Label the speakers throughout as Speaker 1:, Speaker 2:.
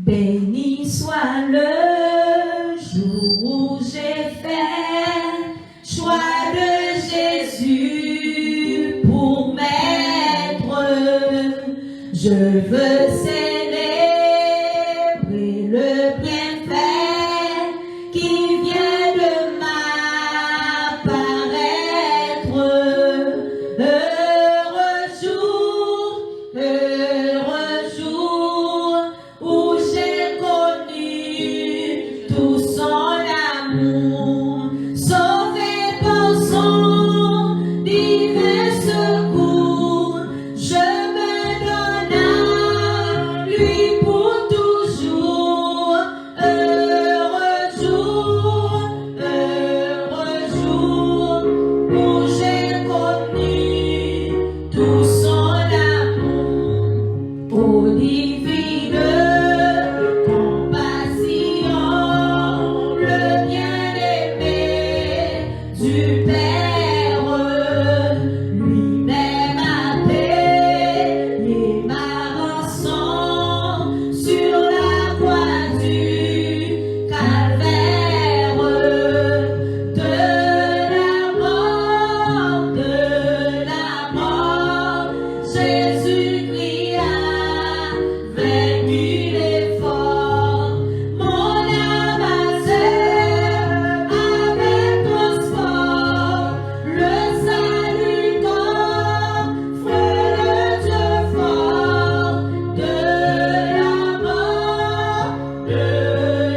Speaker 1: Béni soit le jour où j'ai fait choix de Jésus pour maître. Je veux célébrer le bienfait qui vient de m'apparaître. Heureux jour où j'ai connu tout son amour, sauvé par son divin secours. Je me donne à lui pour toujours. Heureux jour où j'ai connu tout son amour. Ô divine compassion, le bien-aimé du Père, lui-même a payé ma rançon sur la croix du calvaire. De la mort, Jésus-Christ a vaincu l'effort. Mon âme a avec transport, le salut qu'offre le Dieu fort. De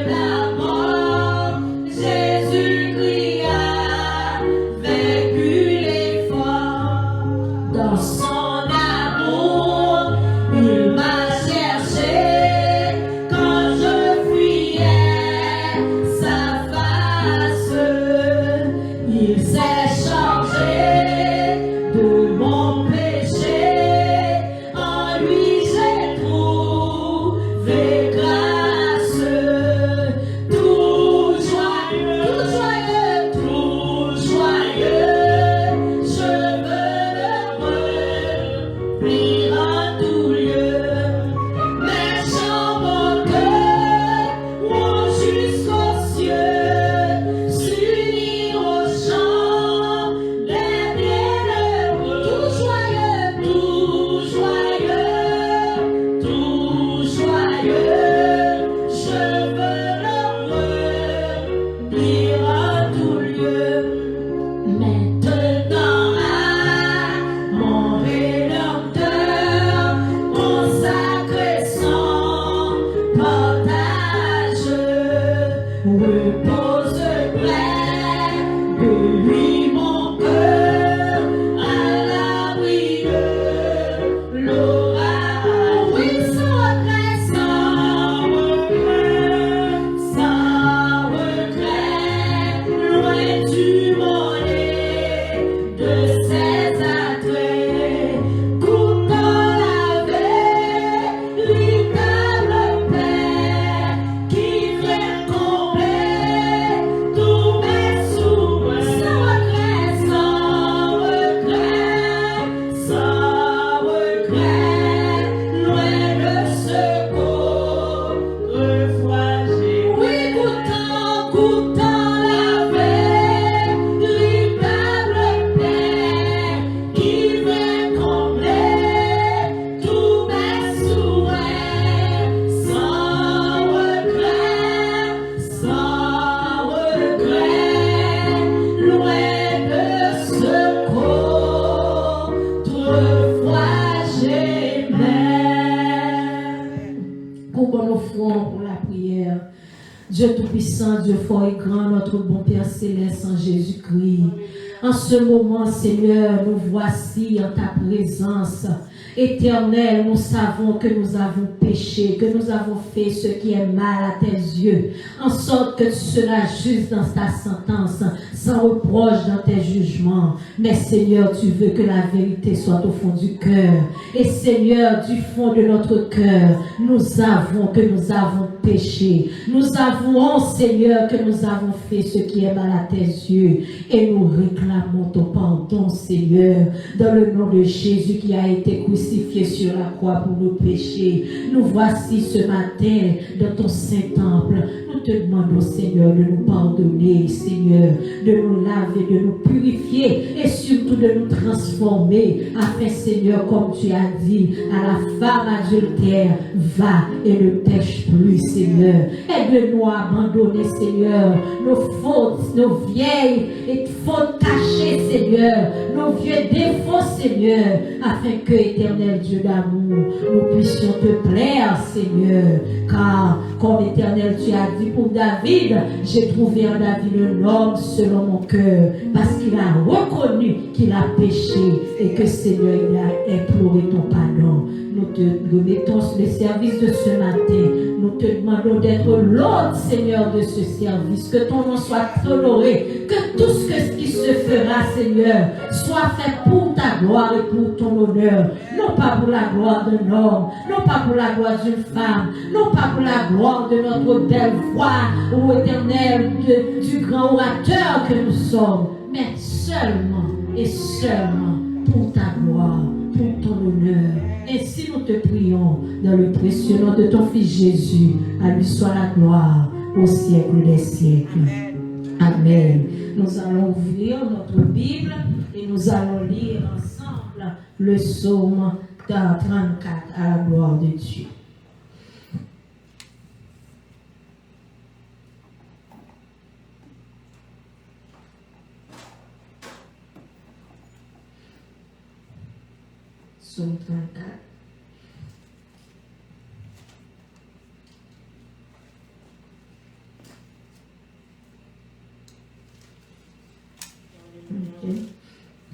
Speaker 1: la mort, Jésus-Christ a vaincu l'effort. Dans son amour, il m'a cherché quand je fuyais sa face. Il s'est chargé de mon péché. En lui j'ai trouvé grâce. Tout joyeux, je veux remplir en tout lieu. Mes chants monteront jusqu'aux cieux, s'unir au chant des bienheureux. Tout joyeux, je veux remplir en tout lieu. Maintenant à mon Rédempteur, consacré son partage, repose près de lui mon cœur, à l'abri de l'orage. Oui, sans regret, loin du monde de ses attraits, goûtant la véritable paix qui vient combler tous mes souhaits. Sans regret, loin de ce pauvre fragile. Oui, goûtant la véritable paix qui vient combler tous mes souhaits. Sans regret, loin de ce pauvre fragile. Courbons nos fronts pour la prière. Dieu Tout-Puissant, Dieu fort et grand, notre bon Père Céleste en Jésus-Christ. En ce moment, Seigneur, nous voici en ta présence. Éternel, nous savons que nous avons péché, que nous avons fait ce qui est mal à tes yeux, en sorte que tu seras juste dans ta sentence, sans reproche dans tes jugements. Mais Seigneur, tu veux que la vérité soit au fond du cœur. Et Seigneur, du fond de notre cœur, nous avons péché. Nous avouons, Seigneur, que nous avons fait ce qui est mal à tes yeux. Et nous réclamons réclamons ton pardon, Seigneur, dans le nom de Jésus qui a été crucifié sur la croix pour nos péchés. Nous voici ce matin dans ton Saint-Temple. Nous te demandons, Seigneur, de nous pardonner, Seigneur, de nous laver, de nous purifier et surtout de nous transformer afin, Seigneur, comme tu as dit à la femme adultère, va et ne pêche plus, Seigneur. Aide-nous à abandonner, Seigneur, nos fautes, nos vieilles et fautes cachées, Seigneur, nos vieux défauts, Seigneur, afin que, éternel Dieu d'amour, nous puissions te plaire, Seigneur. Car, comme éternel, tu as dit pour David, j'ai trouvé en David un homme selon mon cœur, parce qu'il a reconnu qu'il a péché et que, Seigneur, il a imploré ton pardon. Nous te remettons le service de ce matin. Nous te demandons d'être l'hôte, Seigneur, de ce service. Que ton nom soit honoré. Que tout ce qui se fera, Seigneur, soit fait pour ta gloire et pour ton honneur. Non pas pour la gloire d'un homme, non pas pour la gloire d'une femme, non pas pour la gloire de notre belle voix ou éternel du grand orateur que nous sommes, mais seulement et seulement pour ta gloire, pour ton honneur. Ainsi nous te prions dans le précieux nom de ton Fils Jésus. À lui soit la gloire au siècle des siècles. Amen. Nous allons ouvrir notre Bible et nous allons lire ensemble le psaume 34 à la gloire de Dieu. Psaume 34. Okay.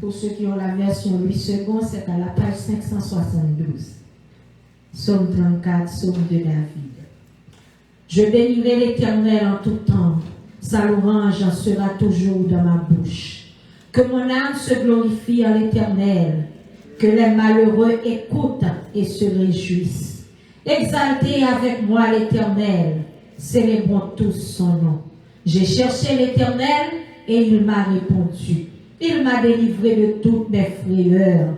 Speaker 1: Pour ceux qui ont la version 8 secondes, c'est à la page 572. Psaume 34, psaume de David. Je bénirai l'Éternel en tout temps. Sa louange sera toujours dans ma bouche. Que mon âme se glorifie en l'Éternel. Que les malheureux écoutent et se réjouissent. Exaltez avec moi l'Éternel. Célébrons tous son nom. J'ai cherché l'Éternel et il m'a répondu. Il m'a délivré de toutes mes frayeurs.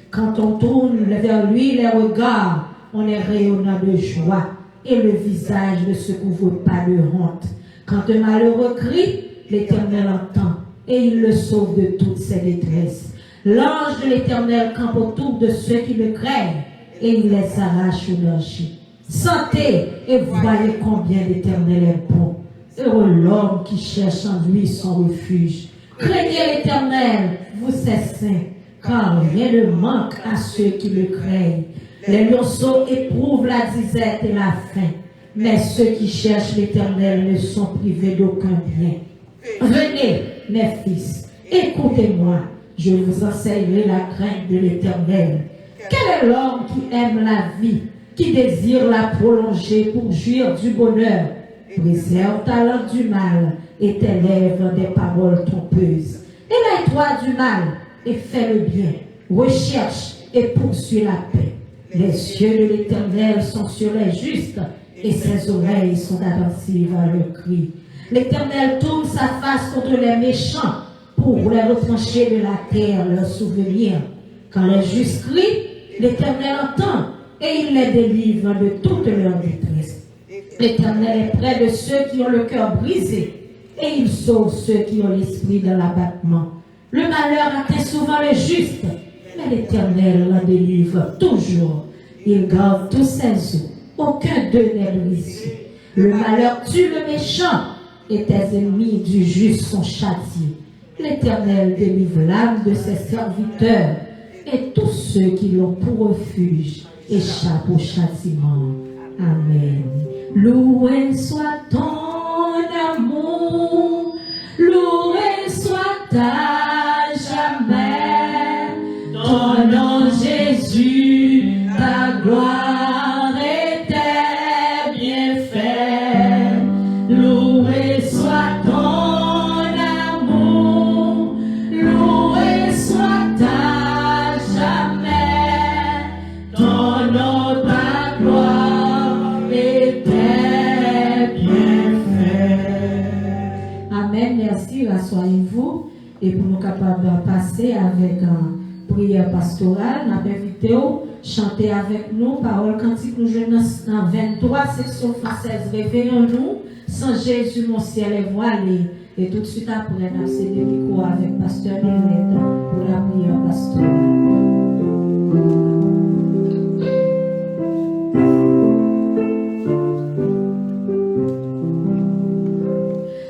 Speaker 1: Quand on tourne vers lui les regards, on est rayonnant de joie et le visage ne se couvre pas de honte. Quand un malheureux crie, l'Éternel entend et il le sauve de toutes ses détresses. L'ange de l'Éternel campe autour de ceux qui le craignent et il les arrache au danger. Sentez et voyez combien l'Éternel est bon. Heureux l'homme qui cherche en lui son refuge. Craignez l'Éternel, vous ses saints, car rien ne manque à ceux qui le craignent. Les lionceaux éprouvent la disette et la faim, mais ceux qui cherchent l'Éternel ne sont privés d'aucun bien. Venez, mes fils, écoutez-moi, je vous enseignerai la crainte de l'Éternel. Quel est l'homme qui aime la vie, qui désire la prolonger pour jouir du bonheur? Préserve ta langue du mal et tes lèvres des paroles trompeuses. Éloigne-toi du mal et fais le bien. Recherche et poursuis la paix. Les yeux de l'Éternel sont sur les justes et ses oreilles sont attentives à leurs cris. L'Éternel tourne sa face contre les méchants pour les retrancher de la terre leurs souvenirs. Quand les justes crient, l'Éternel entend et il les délivre de toute leur détresse. L'Éternel est près de ceux qui ont le cœur brisé et il sauve ceux qui ont l'esprit dans l'abattement. Le malheur atteint souvent le juste, mais l'Éternel la délivre toujours. Il garde tous ses os, aucun d'eux n'est brisé. Le malheur tue le méchant et tes ennemis du juste sont châtiés. L'Éternel délivre l'âme de ses serviteurs et tous ceux qui l'ont pour refuge échappent au châtiment. Amen. Loué soit ton amour, loué soit à jamais. Ton nom Jésus, ta gloire et tes bienfaits. Loué soit ton amour, loué soit à jamais. Ton nom, ta gloire et tes bienfaits. Amen, merci, rassoyez-vous. et pour nous capables de passer avec une prière pastorale, nous avons invité à chanter avec nous, parole cantique, nous jouons dans 23 section française, réveillons-nous, sans Jésus, mon ciel est voilé. Et tout de suite après, nous avons cédé le micro avec Pasteur Nivette pour la prière pastorale.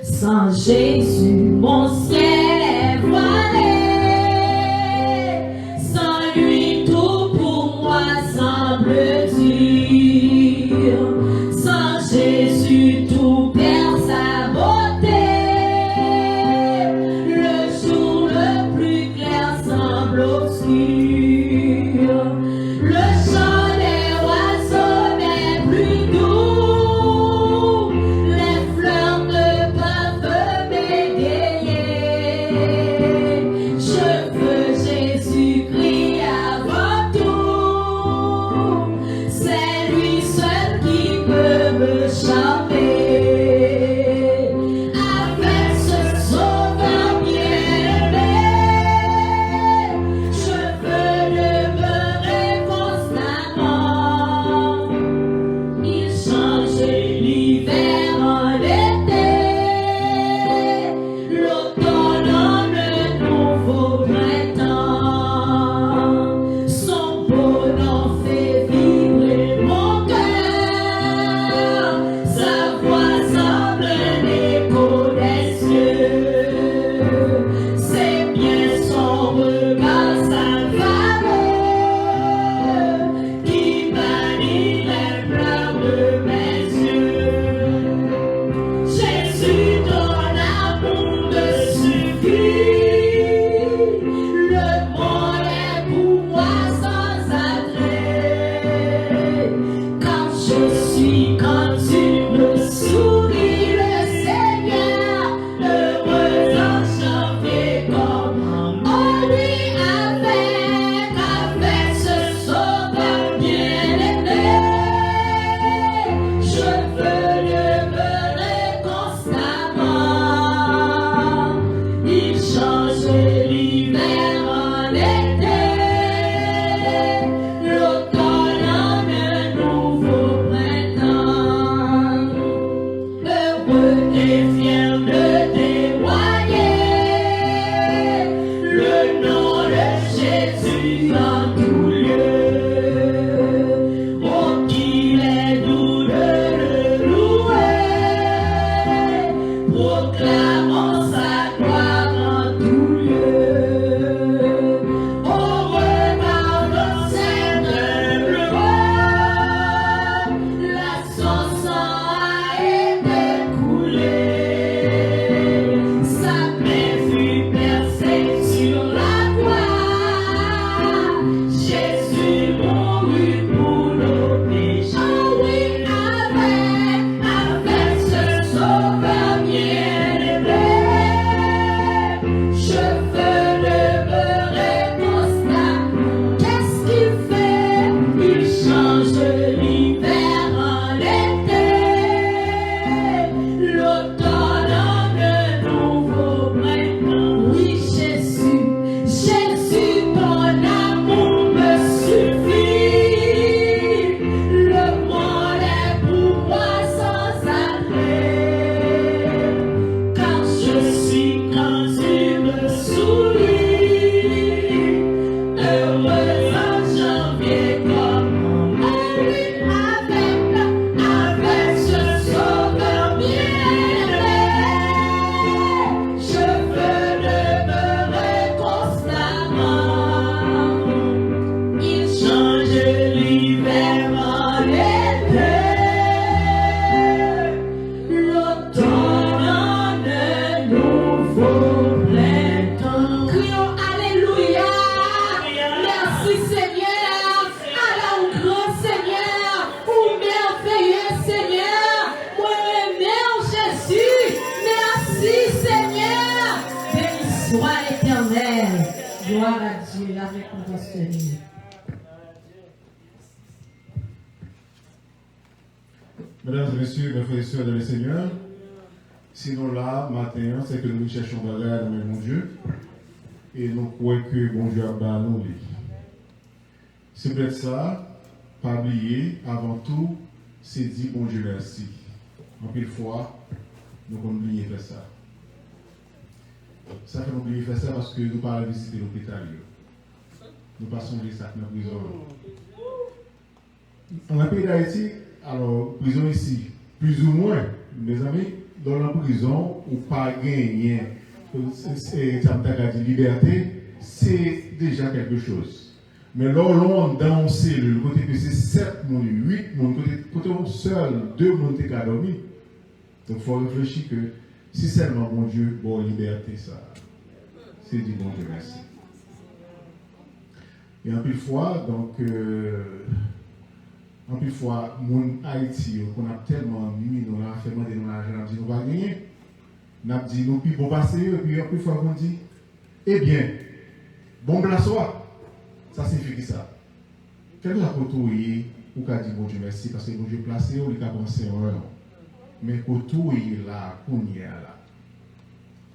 Speaker 1: Sans Jésus, mon ciel est voilé. Sans lui, tout pour moi semble dur. Sans Jésus, tout perd sa beauté. Le jour le plus clair semble obscur. Le chant des oiseaux n'est plus doux. Les fleurs ne peuvent m'égayer. Je veux Jésus-Christ avant tout. C'est lui seul qui peut me charmer. Avec ce sauveur bien-aimé, je veux demeurer constamment. Il change l'hiver en été, l'automne en un nouveau printemps. Son beau nom fait vibrer mon cœur, sa voix semble un écho des cieux. C'est bien son regard, sa faveur, qui bannit les pleurs de mes yeux. Jésus, ton amour me suffit. Le monde est pour moi sans attrait. Quand je suis, quand tu me souris, le Seigneur, heureux en janvier comme en lui avec ce sauveur bien-aimé. Je veux demeurer constamment. Il change l'hiver en été, l'automne en un nouveau printemps. Heureux et fier de témoigner le nom de Jésus en tout lieu. Oh, qu'il est doux de le louer, proclamons sa gloire en tout lieu. Au regard de cette humble voix, la son sang a été coulé. Sa main fut percée sur la croix. Jésus mourut pour nos péchés. Oh oui, avec ce sauveur bien-aimé, je veux demeurer constant. Qu'est-ce qu'il fait? Il change l'hiver en été, l'automne en un nouveau printemps. Oui, Jésus, Jésus, ton amour me suffit. Le monde est pour moi sans attrait. Quand je suis, quand tu me souris, heureux en janvier comme en mai, avec ce sauveur bien-aimé. Je veux demeurer constamment. Il change l'hiver en été, l'automne en un nouveau printemps. Crions Alléluia. Merci Seigneur. Alors grand Seigneur, ou merveilleux Seigneur, moi aimé Jésus. Merci Seigneur. Béni soit l'Éternel. Gloire à Dieu avec notre Seigneur.
Speaker 2: Mesdames et messieurs, mes frères et sœurs dans le Seigneur, Sinon là, matin, c'est que nous cherchons bagarre dans mon Dieu et nous croyons que bon Dieu a banni nous. C'est peut-être ça, pas oublier, avant tout, c'est dire bon Dieu merci. En pile fois, nous avons oublié faire ça. Ça fait nous oublier faire ça parce que nous ne pas visiter l'hôpital. Nous passons les sacs dans la prison. En pays d'Haïti, alors, prison ici, plus ou moins, mes amis, dans la prison, ou pas gagner, liberté, c'est déjà quelque chose. Mais là, on dans une cellule, côté que c'est 7 moun, 8 moun, côté seul, 2 moun qui ont dormi. Donc il faut réfléchir que si seulement mon Dieu, bon, liberté, ça, c'est du bon Dieu, merci. Et en plus fois, donc, en plus fois, mon Haïti, qu'on a tellement mis, nous avons fait demander nos argent, nous dit nous va gagner. Nous avons dit nous puis bon passer, et puis en plus fois, on dit, eh bien, bon bla soit. Ça signifie ça. Quel que soit ou qu'a dit bon Dieu merci, parce que bon Dieu placé, ou il a pensé en un. Mais autour il là, qu'on y est là.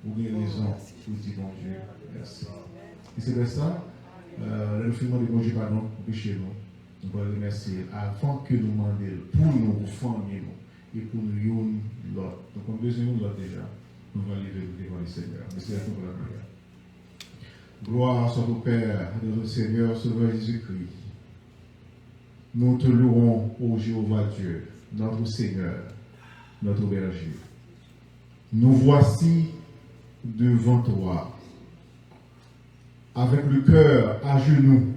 Speaker 2: Vous avez raison pour dire bon Dieu merci. Et c'est de ça, le film de bon Dieu pardon pour pécher nous. Nous allons remercier avant que nous demandions pour nous, pour famille nous, et pour nous l'autre. Donc on a besoin de l'autre déjà. Nous allons aller devant le Seigneur. Merci à tous pour la prière. Gloire soit au Père de notre Seigneur, Sauveur Jésus-Christ. Nous te louons, ô Jéhovah Dieu, notre Seigneur, notre berger. Nous voici devant toi, avec le cœur à genoux,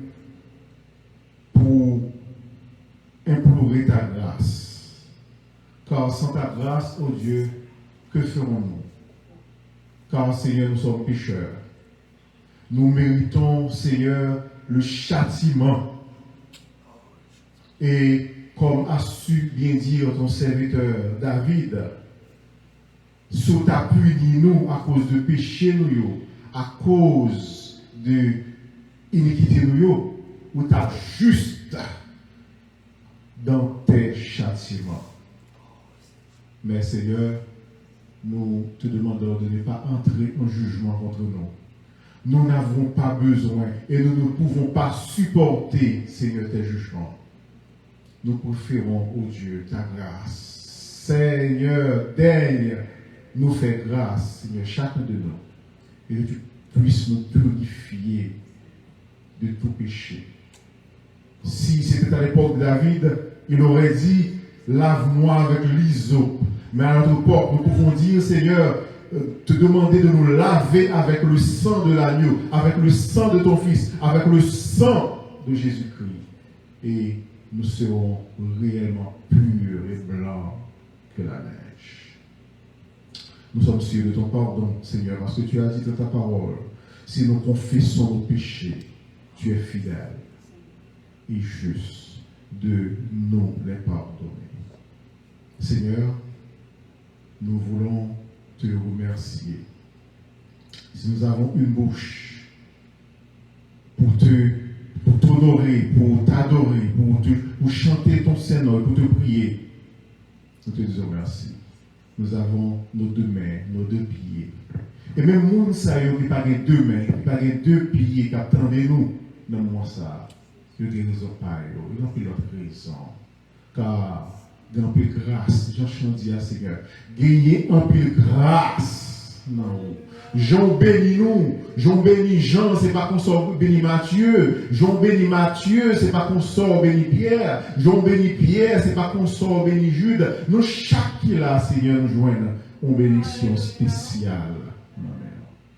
Speaker 2: pour implorer ta grâce. Car sans ta grâce, ô Dieu, que ferons-nous? Car, Seigneur, nous sommes pécheurs. Nous méritons, Seigneur, le châtiment. Et comme a su bien dire ton serviteur David, sous ta puni nous à cause de péché nous, à cause de iniquité nous, ou t'as juste dans tes châtiments. Mais Seigneur, nous te demandons de ne pas entrer en jugement contre nous. Nous n'avons pas besoin et nous ne pouvons pas supporter, Seigneur, tes jugements. Nous préférons, ô Dieu, ta grâce. Seigneur, daigne nous faire grâce, Seigneur, chacun de nous, et que tu puisses nous purifier de tout péché. Si c'était à l'époque de David, il aurait dit, lave-moi avec l'hysope. Mais à notre époque, nous pouvons dire, Seigneur, te demander de nous laver avec le sang de l'agneau, avec le sang de ton Fils, avec le sang de Jésus-Christ. Et nous serons réellement purs et blancs que la neige. Nous sommes sûrs de ton pardon, Seigneur, parce que tu as dit dans ta parole, si nous confessons nos péchés, tu es fidèle et juste de nous les pardonner. Seigneur, nous voulons te remercier. Si nous avons une bouche pour t'honorer, pour t'adorer, pour chanter ton Seigneur, pour te prier, nous te disons merci. Nous avons nos 2 mains, nos 2 pieds. Et même monde ça qui pas 2 mains, qui pas 2 pieds, qui attendent nous dans le moment ça, que Dieu nous a pas, ils ont pris leur raison. Car dans peu grâce, Jean dit à Seigneur, gagner un peu de grâce. Non. Jean béni nous, Jean béni Jean, c'est pas qu'on sort béni Matthieu, Jean béni Matthieu, c'est pas qu'on sort béni Pierre, Jean béni Pierre, c'est pas qu'on sort béni Jude. Nous, chaque qui là, Seigneur, nous joignent une bénédiction spéciale. Amen.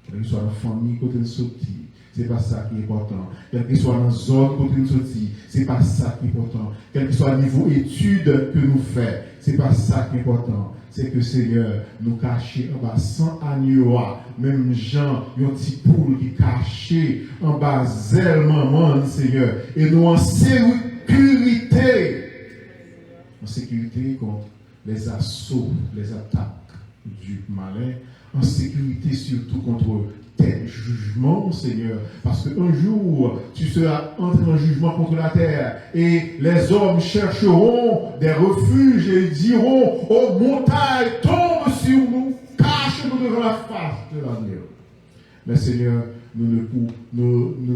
Speaker 2: Quelle que soit la famille, côté de sortie, c'est pas ça qui est important. Quel que soit dans la zone côté de sortie, c'est pas ça qui est important. Quel que soit le niveau études que nous faisons, c'est pas ça qui est important. C'est que Seigneur, nous cachons en bas sans agneau, même Jean, un petit poule qui cachait en bas zèle maman, Seigneur, et nous en sécurité contre les assauts, les attaques du malin, en sécurité surtout contre tes jugements, Seigneur, parce qu'un jour, tu seras entré en jugement contre la terre, et les hommes chercheront des refuges et ils diront, ô montagne, tombe sur nous, Mais Seigneur, nous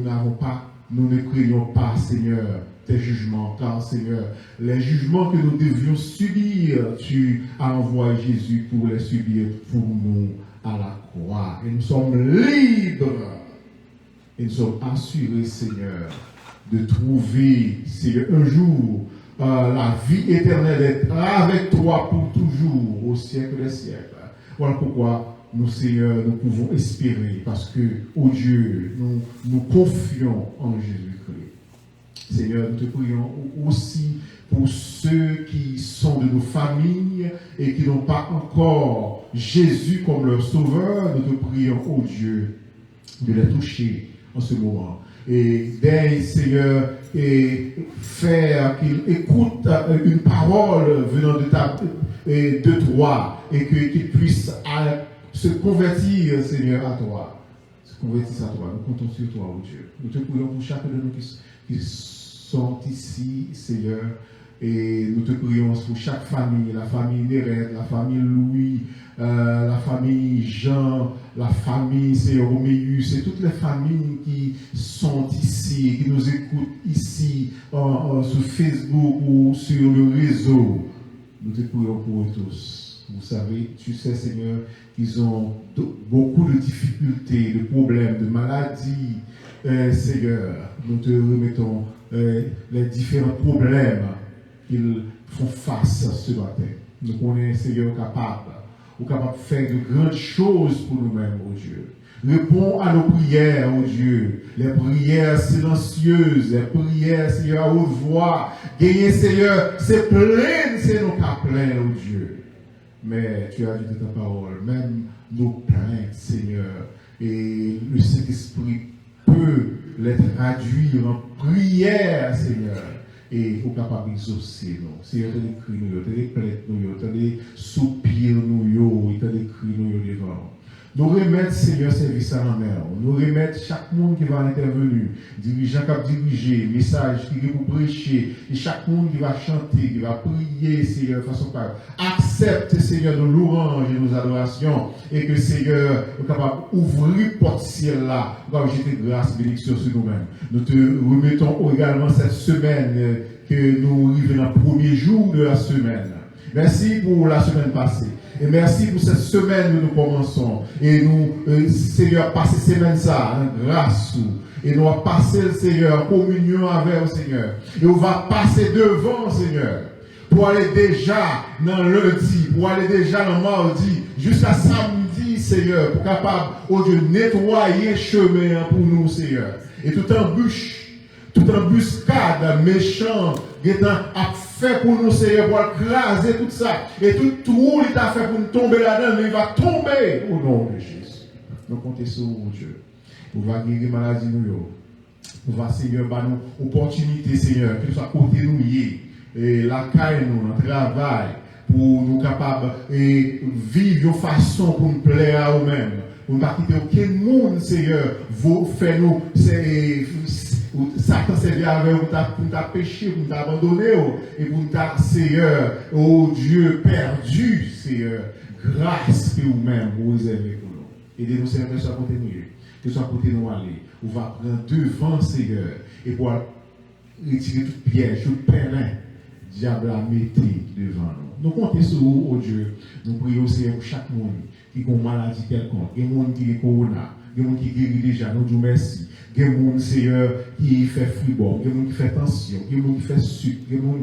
Speaker 2: n'avons pas, nous ne craignons pas, Seigneur, tes jugements, car Seigneur, les jugements que nous devions subir, tu as envoyé Jésus pour les subir pour nous à la croix. Et nous sommes libres. Et nous sommes assurés, Seigneur, de trouver, Seigneur, un jour, la vie éternelle, d'être avec toi pour toujours, au siècle des siècles. Voilà pourquoi nous, Seigneur, nous pouvons espérer, parce que, oh Dieu, nous confions en Jésus-Christ. Seigneur, nous te prions aussi pour ceux qui sont de nos familles et qui n'ont pas encore Jésus comme leur sauveur. Nous te prions, oh Dieu, de les toucher en ce moment. Et d'aide, Seigneur, et faire qu'ils écoutent une parole venant de toi et qu'ils puissent se convertir, Seigneur, à toi. Se convertir à toi. Nous comptons sur toi, oh Dieu. Nous te prions pour chacun de nous qui sont ici, Seigneur. Et nous te prions pour chaque famille, la famille Nérette, la famille Louis, la famille Jean, la famille Seigneur Roméus, et toutes les familles qui sont ici, qui nous écoutent ici, sur Facebook ou sur le réseau. Nous te prions pour eux tous. Vous savez, tu sais, Seigneur, qu'ils ont beaucoup de difficultés, de problèmes, de maladies. Seigneur, nous te remettons les différents problèmes qu'ils font face ce matin. Nous connaissons, Seigneur, capable de faire de grandes choses pour nous-mêmes, oh Dieu. Réponds à nos prières, oh Dieu. Les prières silencieuses, les prières, Seigneur, à haute voix. Gagner, Seigneur, c'est plein, c'est nos cas pleins, oh Dieu. Mais tu as dit de ta parole, même nos plaintes, Seigneur, et le Saint-Esprit peut les traduire en prière, Seigneur. Et au capable d'exaucer nous. Seigneur, tu as des cris, tu as des plaintes, tu as des soupirs, tu as des cris devant. Nous remettre, Seigneur, service à la mer. Nous remettre chaque monde qui va intervenir, dirigeant qui va diriger, message qui va pour prêcher, et chaque monde qui va chanter, qui va prier, Seigneur, de façon par. Accepte, Seigneur, nos louanges et nos adorations, et que, Seigneur, nous sommes capables d'ouvrir porte ciel là, nous allons jeter grâce, bénédiction sur nous-mêmes. Nous te remettons également cette semaine que nous arrivons dans le premier jour de la semaine. Merci pour la semaine passée. Et merci pour cette semaine que nous commençons. Et nous, Seigneur, passer cette semaine ça, en grâce. Et nous allons passer, le Seigneur, en communion avec le Seigneur. Et on va passer devant, Seigneur, pour aller déjà dans lundi, pour aller déjà dans mardi, jusqu'à samedi, Seigneur, pour capable, oh Dieu, nettoyer le chemin pour nous, Seigneur. Et toute embuscade méchant, a fait pour nous, Seigneur, pour écraser tout ça. Et tout trou, il a fait pour nous tomber là-dedans, mais il va tomber au nom de Jésus. Nous comptons sur vous, Dieu. Pour va guérir maladie nous. Pour va, Seigneur, bah nous opportunité, Seigneur, que ce soit côté nous, et la caille nous, le travail, pour nous capables et vivre de façon pour nous plaire à nous-mêmes. Pour ne pas quitter aucun monde, Seigneur, vous faites nous, Satan s'est avec vous pour nous pécher, pour nous abandonner, et pour nous, Seigneur, oh Dieu perdu, Seigneur, grâce que vous-même vous réservez pour nous. Aidez-nous, Seigneur, que ce soit côté nous, que ce soit côté nous aller. On va prendre devant, Seigneur, et pour retirer toute piège, tout pèlerin, diable a mis devant nous. Nous comptons sur vous, oh Dieu. Nous prions, Seigneur, pour chaque monde qui a une maladie quelconque, il y a des gens qui ont corona, il y a des gens qui guérissent déjà, nous disons merci. Il y a des gens, Seigneur, qui fait fribord, il y a des gens qui fait tension, il y a des gens qui fait sucre, il y a des gens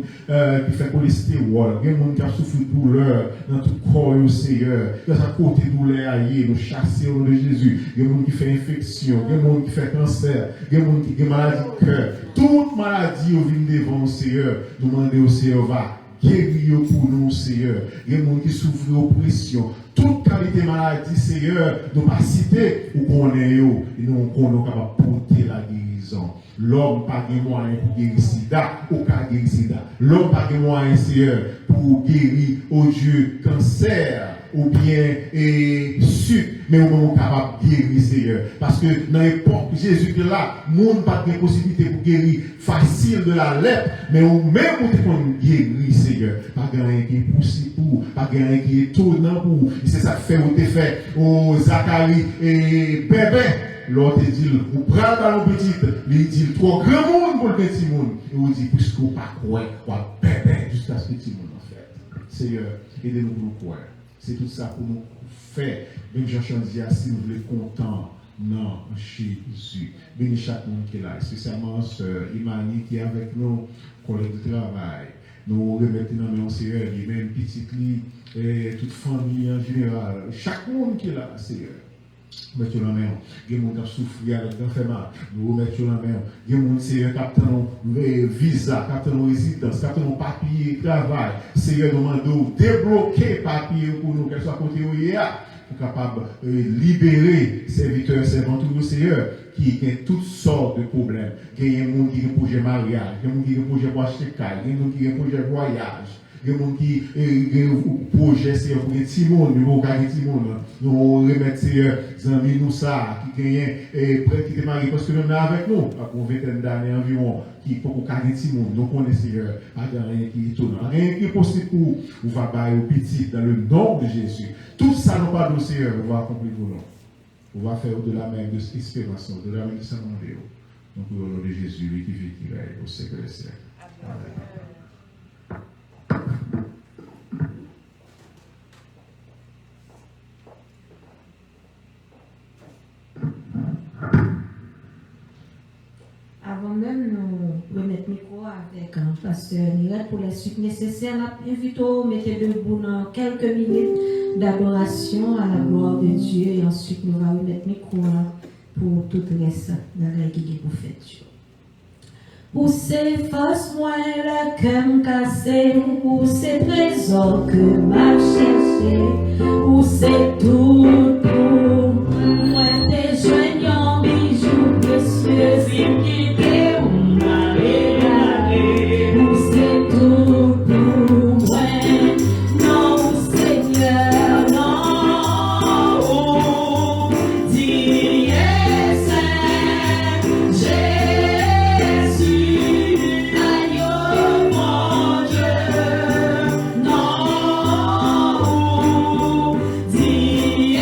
Speaker 2: qui fait cholestérol, il y a des gens qui ont souffert de douleur dans tout corps, Seigneur. Il y a sa côté douleur ailleurs, nous chasser au nom de Jésus. Il y a des gens qui fait infection, il y a des gens qui fait cancer, il y a des gens qui ont maladie de cœur. Toute maladie vient devant, Seigneur. Nous demandons au Seigneur, va guérir pour nous, Seigneur. Il y a des gens qui souffrent d'oppression. Toute qualité de maladie, Seigneur, nous pas citer ou qu'on est, et nous sommes capables de porter la guérison. L'homme pas de moyen pour guérir sida, aucun guérir sida. L'homme pas de moyen, Seigneur, pour guérir, oh Dieu, cancer, ou bien sucre, mais au moment capable de guérir, Seigneur. Parce que dans l'époque Jésus est là, le monde n'a pas de possibilité pour guérir facile de la lèpre, mais au même où tu peux guérir, Seigneur. Pas rien qui est possible pour, pas rien qui est étonnant pour. Et c'est ça que fait, ou t'es fait, au Zacharie et bébé. L'autre dit, vous prenez dans le petit, il dit, trop grand monde pour le petit monde. Et vous dit, puisque vous pas croire, vous bébé, jusqu'à ce petit monde en fait. Seigneur, aidez-nous pour nous croire. C'est tout ça pour nous faire. Même Jean-Charles dit, si nous voulons content, non, Jésus. Bénis chaque monde qui est là, spécialement sœur Imani qui est avec nous, collègue de travail. Nous remettons dans nos Seigneur, même petite lit, et toute famille en général. Chaque monde qui est là, Seigneur. Mettez la main. Il y a des gens qui souffrent avec l'enfermement. Nous remettons la main. Il y a des gens qui ont visa, qui ont résidence, qui ont papier, travail. Seigneur, nous demandons de débloquer papier pour nous, qu'elle soit côté où il y a, pour capable libérer serviteurs, servantes, tout le Seigneur, qui ont toutes sortes de problèmes. Il y a des gens qui ont un projet mariage, il y a des gens qui ont un projet pour acheter caille, il y a des gens qui ont un projet voyage. Il y a des gens qui ont un projet, c'est pour les Timon, nous regardons Timon, nous remettons les amis, nous ça, qui gagnent, près qui mariés, parce que nous sommes avec nous, après une vingtaine d'années environ, qui faut qu'on gagne Timon, nous connaissons, rien qui est étonnant, rien qui est possible pour vous va bailler au petit dans le nom de Jésus. Tout ça, nous pas de Seigneur, on va accomplir pour nous. On va faire au-delà même de l'espérance, au-delà même de sa monde. Donc, au nom de Jésus, lui qui vit, qui règne au siècle des siècles. Amen.
Speaker 1: Avant même nous remettre le micro avec pasteur Mirette pour les suites nécessaires, nous invitons à mettre debout dans quelques minutes d'adoration à la gloire de Dieu et ensuite nous allons remettre le micro pour tout le reste de la qui est pour faire. Pour ces forces, moi, le cœur cassé, pour ces trésors que m'a cherché, pour ces tout pour moi, tes joignants, bijoux précieux, qui t'es on m'a regardé, pour ces tout pour moi, non, Seigneur, non, oh, dis
Speaker 3: Dis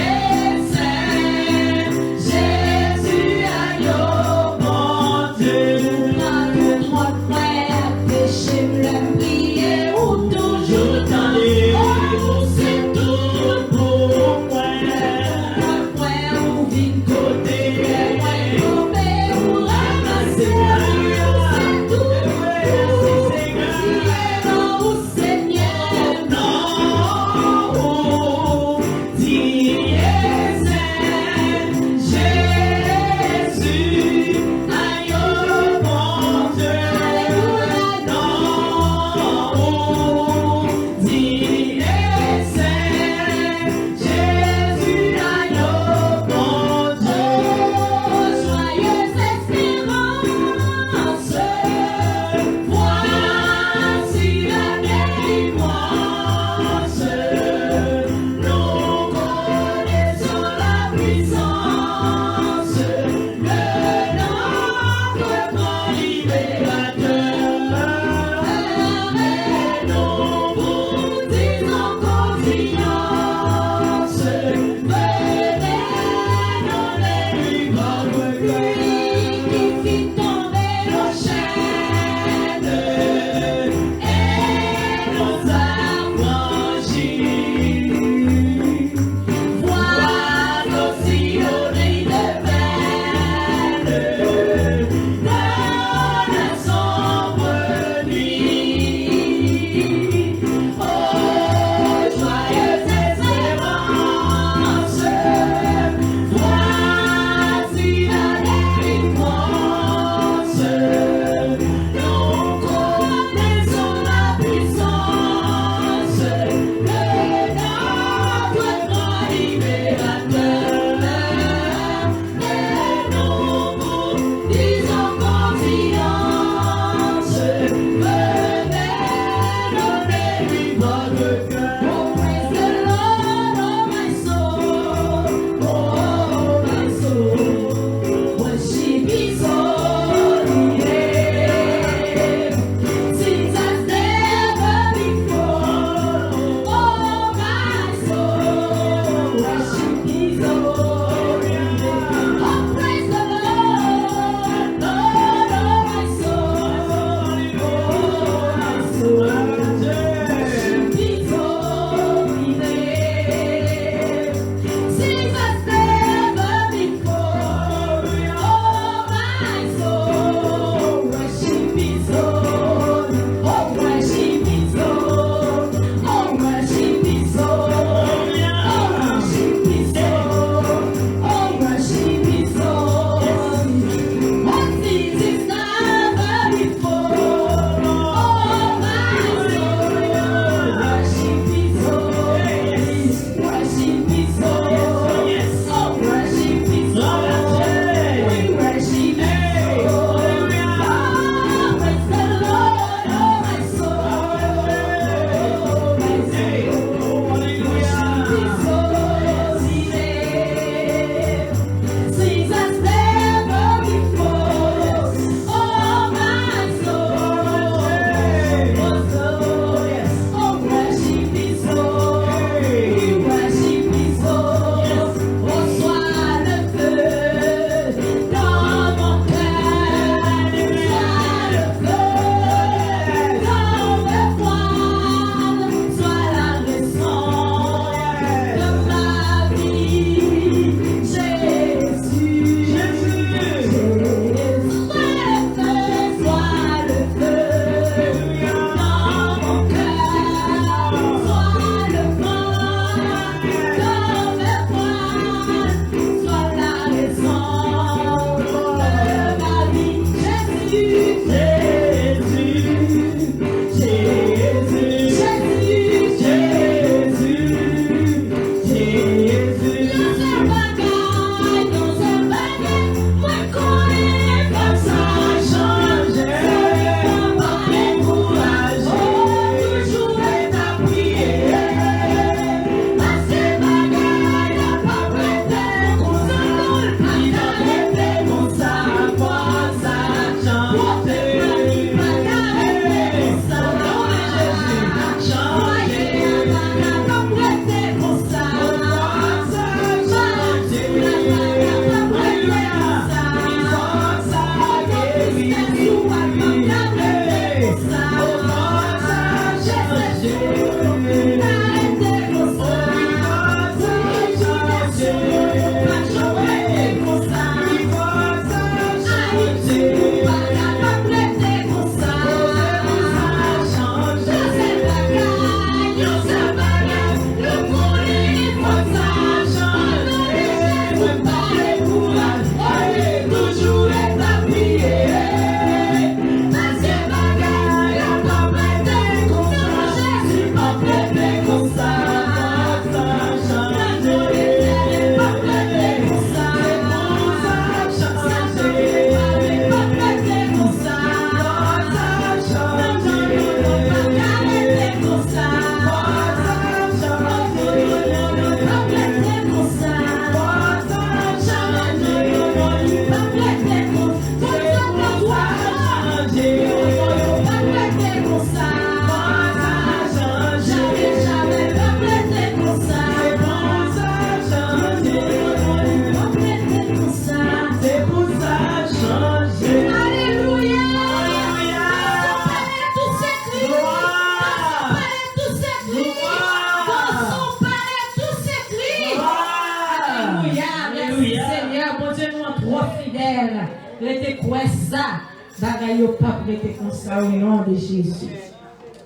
Speaker 1: trop fidèle. Restez quoi ça? Bagaille au pape, restez comme ça au nom de Jésus.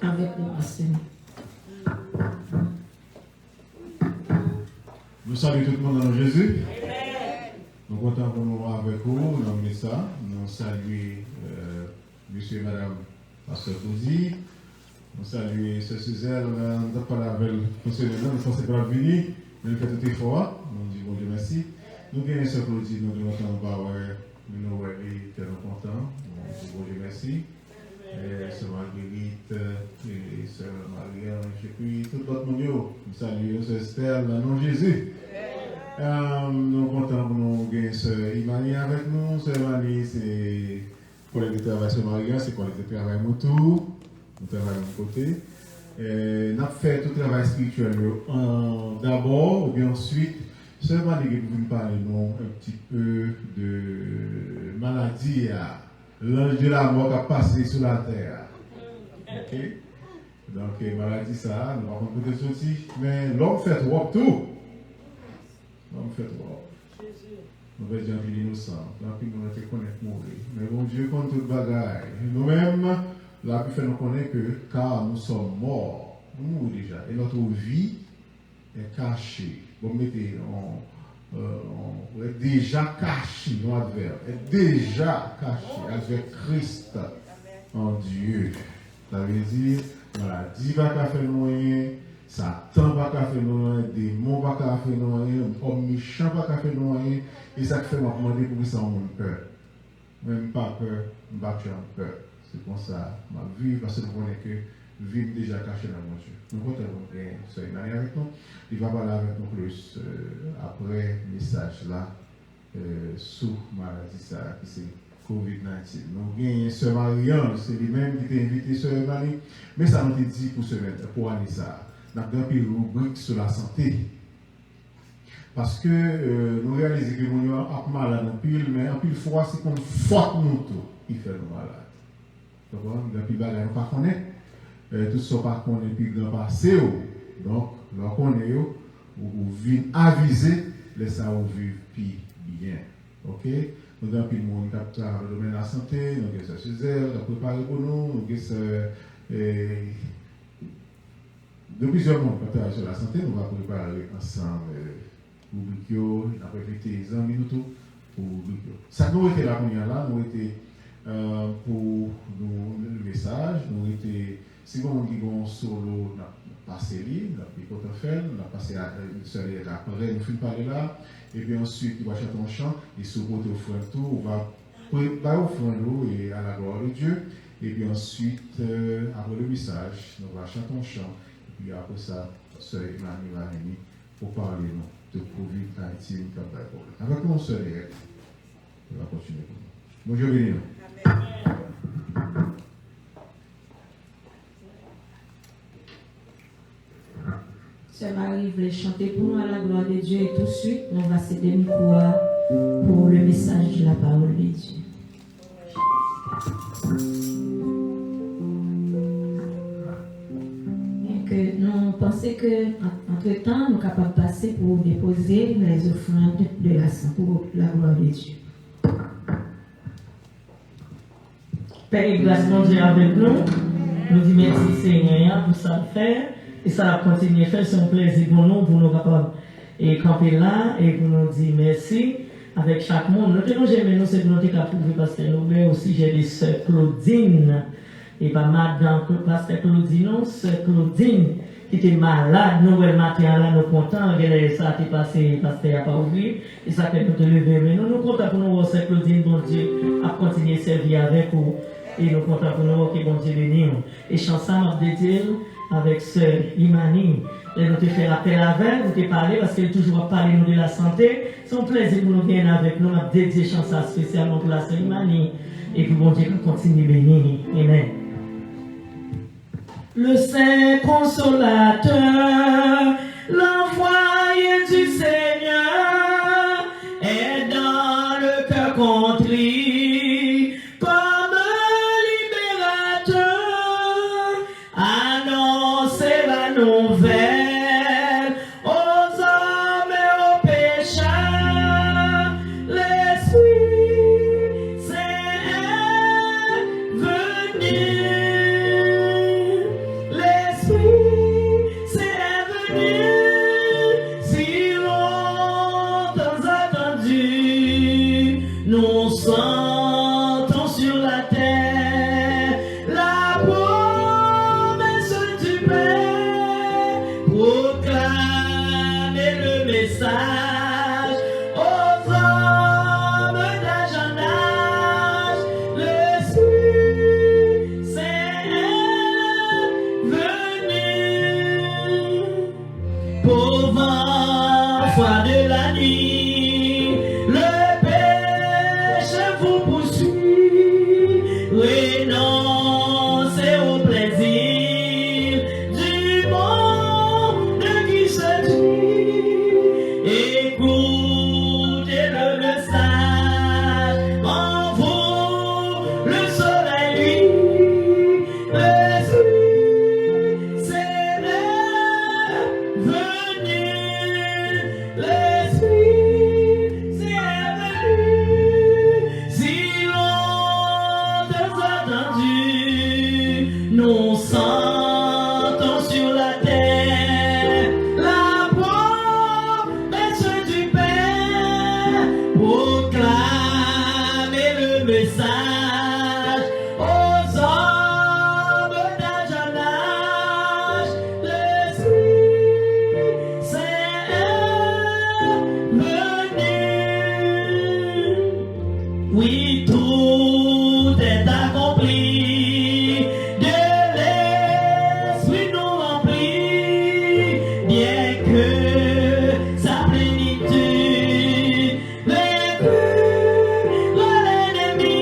Speaker 1: Avec le Seigneur.
Speaker 2: Nous saluons tout le monde dans Jésus. Nous comptons pour nous avec vous, nous avons ça. Nous saluons monsieur et madame Pasteur Fouzi. Nous saluons Sœur Suzelle. Nous avons parlé avec le fonctionnaire, nous pensons pas venir, mais nous faisons tout effort. Nous disons bon Dieu merci. Nous gagnons Sœur Claudie, nous devons nous nous tellement contents. Nous disons bon Dieu merci. Sœur Marguerite et Sœur Marianne, et puis tout l'autre monde. Nous saluons Sœur Esther, dans le nom de Jésus. Nous sommes contents pour nous gagner Sœur Imani avec nous. Sœur Imani, c'est collègue de travail Sœur Marianne, c'est collègue de travail Moutou. Nous travaillons de côté. Nous avons fait tout le travail spirituel d'abord, ou bien ensuite, Sœur Imani, vous nous parler un petit peu de maladie. L'ange de la mort a passé sur la terre. Ok? Donc, maladie, ça, nous avons peut-être aussi. Mais l'homme fait trop tout. L'homme fait trop. Nous avons déjà vu l'innocent. Donc, nous avons été connaître mourir. Mais bon Dieu, contre toute bagaille. Nous-mêmes, là, puis fait nous connaître que, car nous sommes morts, nous mourons déjà. Et notre vie est cachée. Vous mettez on est déjà caché, non adverbe, est déjà caché avec Christ en Dieu. Ça veut dire, maladie va pas faire rien, Satan va pas faire rien, démon va pas faire rien, homme méchant va pas faire rien, et ça fait m'a demander pour ça on a peur. Même pas peur, je pas peur. C'est comme ça, ma vie, parce que vous connaissez que vivre déjà caché dans mon Dieu. Nous comptons ce Imani avec nous. Il va parler avec nous plus après le message là sur maladie ça, qui c'est COVID-19. Nous gagnons Sœur Marianne, c'est lui-même qui t'a invité Sœur Imani. Mais ça nous dit pour ce mettre, pour aller ça. Nous avons une rubrique sur la santé. Parce que nous réalisons que nous sommes malades en pile, mais en pile fois, c'est comme fort nous tout qui fait nous malades. Donc, nous avons pas de connaître. Tout ça par contre et puis grand passé donc là qu'on est ou vient aviser les ça ou vivre puis bien. OK, nous avons puis le monde qui a le domaine de la santé, nous avons ça Suzelle qui a préparé pour nous, nous avons de plusieurs mondes qui travaillent sur la santé, nous allons préparer ensemble pour après inviter les amis nous tout pour ça nous était là nous était pour nous le message, nous était si vous avez un solo, on a passé libre, on a pris portefeuille, on a passé à après, nous finissons par là, et puis ensuite, on va chanter un chant, et sur le côté offrande tout, on va offrande et à la gloire de Dieu, et puis ensuite, après le message, on va chanter un chant, et puis après ça, Sœur Imani va venir pour parler de COVID-19 comme ça. Avec nous, Sœur Léa, on va continuer pour nous. Bonjour, béni. Amen.
Speaker 1: Sœur Marie voulait chanter pour nous à la gloire de Dieu et tout de suite, on va céder le micro pour le message de la parole de Dieu. Et que nous pensons que entre-temps, nous sommes capables de passer pour déposer les offrandes de la santé pour la gloire de Dieu.
Speaker 3: Père et grâce mon Dieu avec nous, nous disons merci Seigneur pour ça faire. Et ça va continuer à faire, c'est un plaisir pour nous capables de camper là et pour nous dire merci avec chaque monde. Nous tenons jamais nous, c'est pour nous prouver parce que nous aussi j'ai des sœurs Claudine et pas madame pasteur Claudine, non, sœur Claudine qui était malade, nous le matin là, nous contents, ça a passé, pasteur n'a pas oublié, et ça fait nous te lever. Mais nous contents pour nous, sœur Claudine, bon Dieu, à continuer à servir avec vous. Et nous comptons pour nous que bon Dieu bénisse. Et chanson m'a dédié avec Sœur Imani. Nous te faire appel avec, nous te parler parce qu'elle toujours parlé nous de la santé. C'est un plaisir pour nous bien avec nous. M'a dédié chanson spécialement pour la Sœur Imani. Et pour bon Dieu continue à bénir. Amen. Le Saint Consolateur, l'envoyé du Seigneur, est dans le cœur contrit. Nouvelle aux hommes et aux pécheurs, l'Esprit message aux hommes d'âge en âge. L'Esprit Saint venu pour vent froid de la nuit. Le péché vous poursuit. Renoncez au plaisir du monde qui se tue. Écoutez le message en vous, le soleil lui, l'Esprit Saint venu, l'Esprit Saint venu. Si l'on t'a attendu, nous sentons sur la terre la promesse du Père. Proclamez le message aux hommes d'âge en âge. L'Esprit Saint venu. Oui, tout est accompli, de l'Esprit nous remplit, bien que sa plénitude vécue l'ennemi.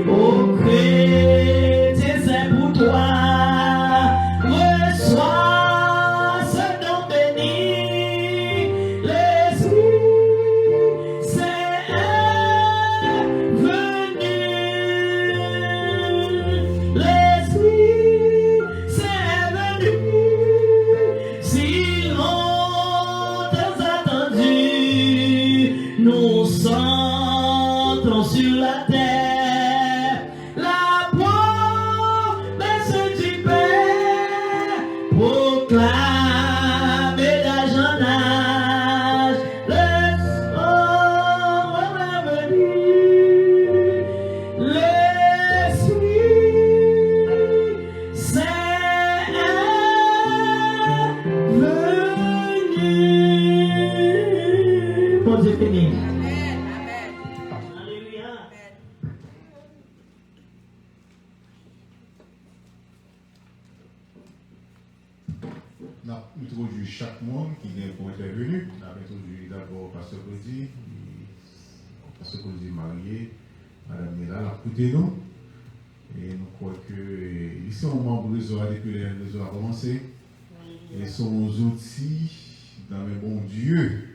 Speaker 3: Ô chrétien, c'est pour toi, reçois ce don béni. L'Esprit Saint venu, l'Esprit Saint venu. Si l'on t'a attendu, nous sentons sur la terre la promesse du Père. Proclamez d'âge en âge le soir venu. L'Esprit Saint venu. Bon Dieu béni. Alléluia.
Speaker 2: On a introduit chaque monde qui vient pour intervenir. On a introduit d'abord Pasteur Cody, Pasteur Cody marié, Madame Mila, la écoutez-nous. Et nous croyons que ici, on membre du réseau depuis le réseau a commencé. Et sont outils dans le bon Dieu,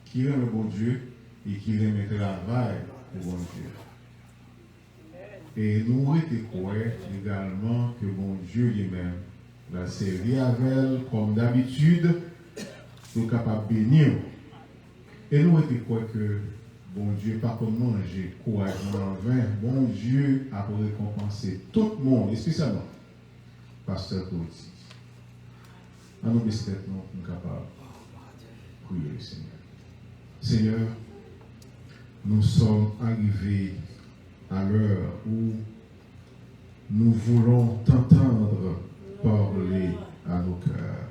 Speaker 2: qui aime le bon Dieu et qui aime le travail pour bon Dieu. Et nous étions croyants également que bon Dieu lui-même la série avec elle, comme d'habitude, nous capables de bénir. Et nous étions croyants que bon Dieu, pas comme manger courageusement en vain, bon Dieu a récompensé tout le monde, et spécialement Pasteur Cody. À nous baisser tête, nous sommes capables de prier le Seigneur. Seigneur, nous sommes arrivés à l'heure où nous voulons t'entendre parler à nos cœurs.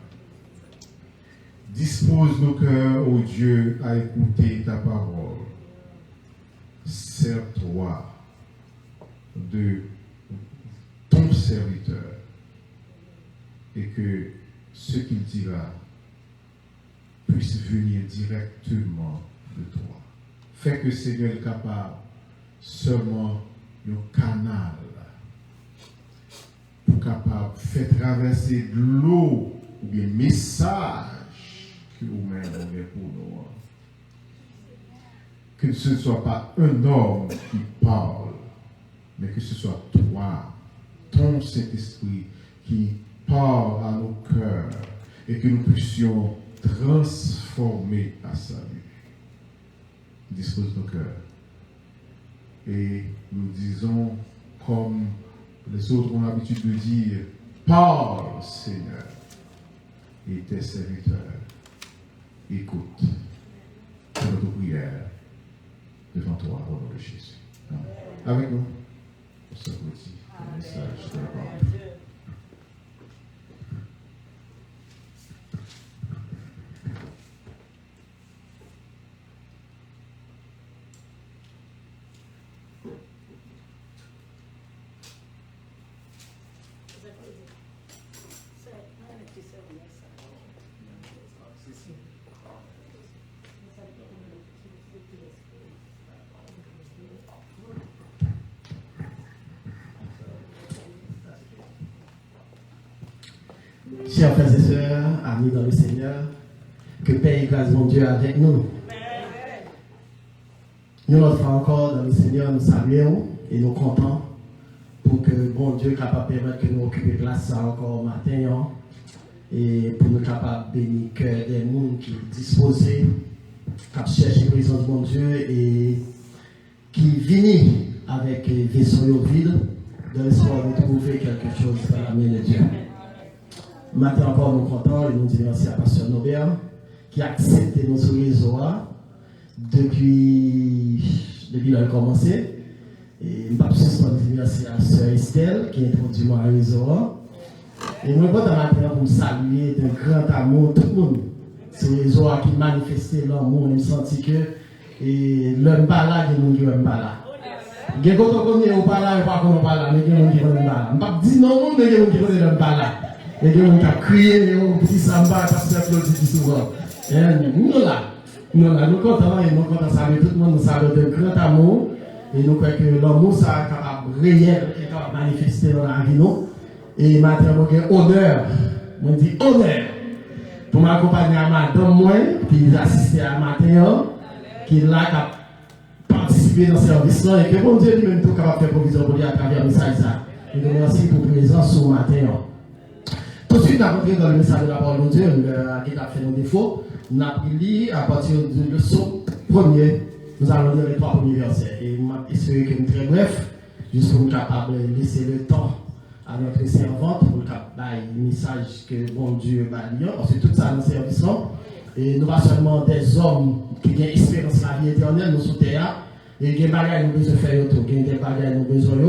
Speaker 2: Dispose nos cœurs, ô Dieu, à écouter ta parole. Sers-toi de ton serviteur et que ce qu'il dira puisse venir directement de toi. Fais que Seigneur est capable seulement un canal pour capable faire traverser de l'eau ou bien message que vous-même avez pour nous. Que ce ne soit pas un homme qui parle, mais que ce soit toi, ton Saint-Esprit qui parle à nos cœurs et que nous puissions transformer à salut. Dispose nos cœurs. Et nous disons, comme les autres ont l'habitude de dire, parle, Seigneur, et tes serviteurs écoute notre prière devant toi, au nom de Jésus. Amen. Avec nous, pour ce petit message de la parole.
Speaker 4: Chers frères et sœurs, amis dans le Seigneur, que paix et grâce mon Dieu avec nous. Nous, notre fois encore dans le Seigneur, nous saluons et nous comptons pour que bon Dieu capable de permettre que nous occupions place ça encore matin et pour nous capables de bénir que des gens qui sont disposés, qui cherchent la présence de mon Dieu et qui viennent avec des vaisseaux vides dans l'espoir de trouver quelque chose dans la main de Dieu. Maintenant encore, nous comptons et nous disons merci à Pasteur Nobert qui a accepté nos réseaux depuis qu'il a commencé. Et je ne vais pas suspendre merci à Sœur Estelle qui a introduit moi à réseau. Et nous avons maintenant pour saluer d'un grand amour tout le monde. Ce réseau qui manifestait l'amour, on a senti que l'homme pas là, il y a des gens qui sont pas là. Il y a des gens qui sont pas là, il y a des gens qui sont pas là, mais il y a des gens qui sont pas là. Je ne vais pas dire non, mais il y a des gens qui sont pas là. Il y a des gens qui ont crié, il y a des gens qui sont pas là, parce que c'est ce dit souvent. Nous là, nous comptons et nous comptons saluer tout le monde, nous saluons de grand amour. Et nous croyons que l'amour, ça est capable réel et capable de manifester dans la vie. Et maintenant, j'ai honneur, on dit honneur, pour m'accompagner à madame moi, qui assiste à matin, qui est là, qui a participé dans ce service-là, et que mon Dieu lui-même tout capable de faire provision pour lui à travers le message. Et nous remercions pour la présence ce matin. Tout de suite, nous avons entré dans le message de la parole de Dieu, qui a fait nos défauts. Nous avons lu à partir du leçon premier. Nous allons lire les 3 premiers versets. Et je espère que nous très bref, juste pour nous capables de laisser le temps à notre servante pour nous capable le message que bon Dieu va lire. Parce que tout ça nous service. Et nous pas seulement des hommes qui ont espérance la vie éternelle, nous sous terre. Et il y a des bagages nous besoin de faire tout. Il y a des bagages nous besoin de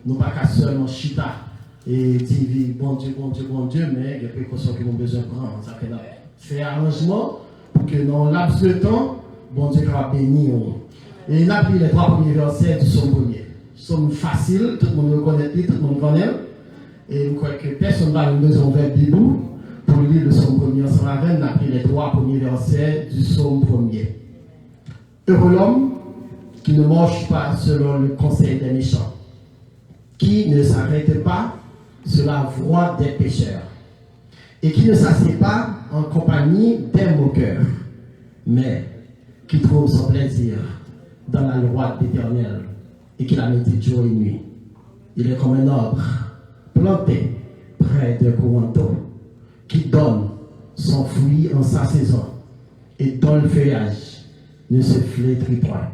Speaker 4: nous pas qu'à seulement chita et dire bon Dieu, mais il y a des précautions que nous besoin de prendre. Ça fait arrangement pour que dans le laps de temps, bon Dieu va bénir. Et il a pris les 3 premiers versets du psaume premier. Psaume facile, tout le monde reconnaît, tout le monde connaît. Et je crois que personne n'a besoin de faire Bible pour lire le psaume premier ensemble avec. On a pris les 3 premiers versets du psaume premier. Heureux l'homme qui ne marche pas selon le conseil des méchants, qui ne s'arrête pas sur la voie des pécheurs, et qui ne s'assied pas en compagnie des moqueurs, mais qui trouve son plaisir dans la loi d'Éternel et qui la médite jour et nuit. Il est comme un arbre planté près d'un courant d'eau qui donne son fruit en sa saison et dont le feuillage ne se flétrit point.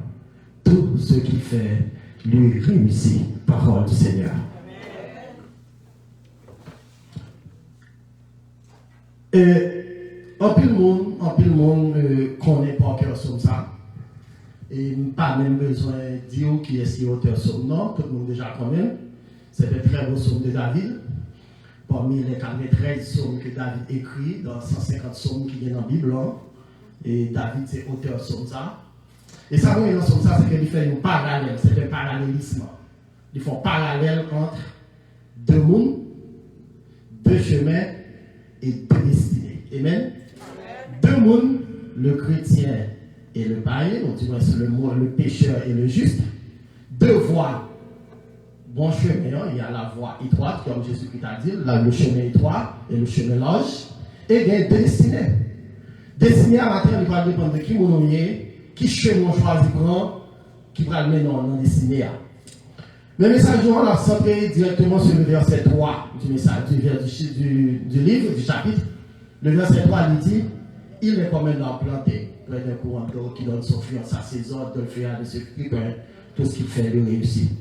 Speaker 4: Tout ce qu'il fait lui réussit. Parole du Seigneur. En pile monde connaît par cœur comme ça. Et pas même besoin de dire qui est auteur somme, non, tout le monde déjà connaît. C'est un très beau somme de David. Parmi les 93 sommes que David écrit, dans 150 sommes qui viennent dans la Bible, et David c'est auteur somme ça. Et ça, dans somme ça, c'est qu'il fait un parallèle, c'est un parallélisme. Ils font parallèle entre 2 mondes, 2 chemins et 2 destinées. Amen. 2 mondes, le chrétien et le païen, donc tu vois c'est le pécheur et le juste. 2 voies, bon chemin, il y a la voie étroite, comme Jésus-Christ a dit, là, le chemin étroit et le chemin large, et il y a 2 destinées. Destinées à matin, il va dépendre de qui mon qui chemin choisi prend, qui va le mener dans la destinée. Le message on l'a centré directement sur le verset 3 du message, du livre, du chapitre. Le verset 3 il dit, il est comme un arbre planté près d'un courant d'eau qui donne son fruit en sa saison, donne le feuillage de ce fruit, tout ce qu'il fait le réussit.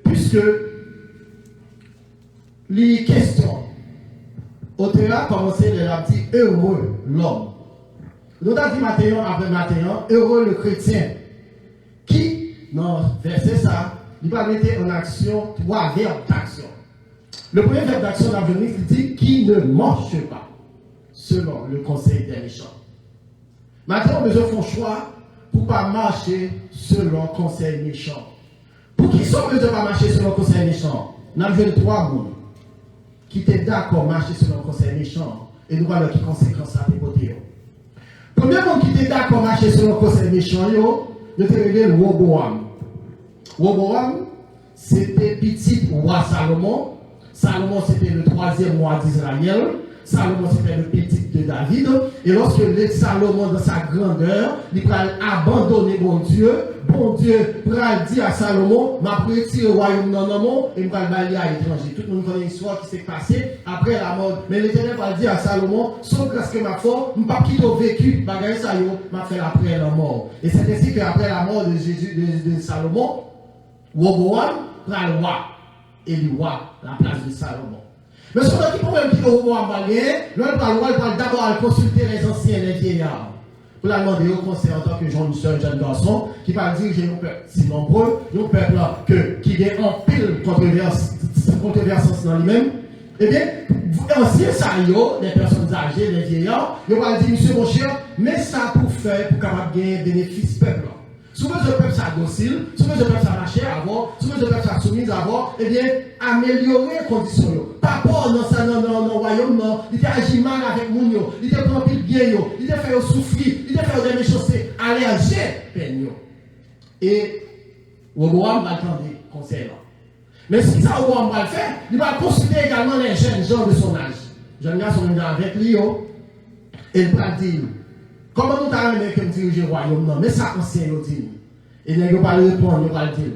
Speaker 4: Puisque les questions, auteur a commencé à dire heureux l'homme. Nous avons dit matin après matin, heureux le chrétien qui, dans verset ça, il va mettre en action 3 verbes d'action. Le premier verbe d'action d'avenir, il dit qui ne marche pas selon le conseil des méchants. Maintenant, nous avons fait choix pour ne pas marcher selon le conseil méchant. Pour Pour qui sont besoin de marcher selon le conseil méchant? Nous avons vu 3 mondes qui étaient d'accord à marcher selon le conseil méchant. Et nous voyons qui conséquences ça peut porter. Premier monde qui était d'accord à marcher selon le conseil méchant, nous avons vu le Roboam. Roboam, c'était petit roi Salomon. Salomon, c'était le 3e roi d'Israël. Salomon, c'était le petit de David. Et lorsque Salomon, dans sa grandeur, il va abandonner bon Dieu va dire à Salomon, m'a retiré le royaume dans le monde et va le balayer à l'étranger. Tout le monde connaît l'histoire qui s'est passée après la mort. Mais l'Éternel va dire à Salomon, sauf grâce que ma foi, je ne pas quitter au vécu, bagaille ça m'a fait après la mort. Et c'est ainsi qu'après la mort de Salomon, Roboam prend le roi et le roi la place de Salomon. Mais ce qui problème qui Roboam va gagner, le roi va d'abord consulter les anciens, les vieillards. Pour la demander au conseil en tant que jeune garçon, qui va diriger un peuple si nombreux, un peuple qui est en pile controverse dans lui-même. Eh bien, anciens salio, les personnes âgées, les vieillards, ils vont dire, monsieur mon cher, mais ça pour faire, pour capable gagner bénéfice peuple. Si vous voulez le peuple ça docile, si vous voulez le peuple ça marcher avant, si vous voulez le peuple ça soumise avant, eh bien, améliorer les conditions. Pas pour dans le royaume, non. Il était agi mal avec moun yo, il était rempli de bien yo, il était fait souffrir, il était fait des méchancetés, allergique, peine yo. Et Roboam va attendre conseil là. Mais si ça Roboam va le faire, il va consulter également les jeunes gens de son âge. Jeunes gars sont avec lui, et il va dire, comment nous avons aimé que nous dirigeons le royaume, non, mais ça ancien yo dit. Et nous va le répondre, nous va le dire.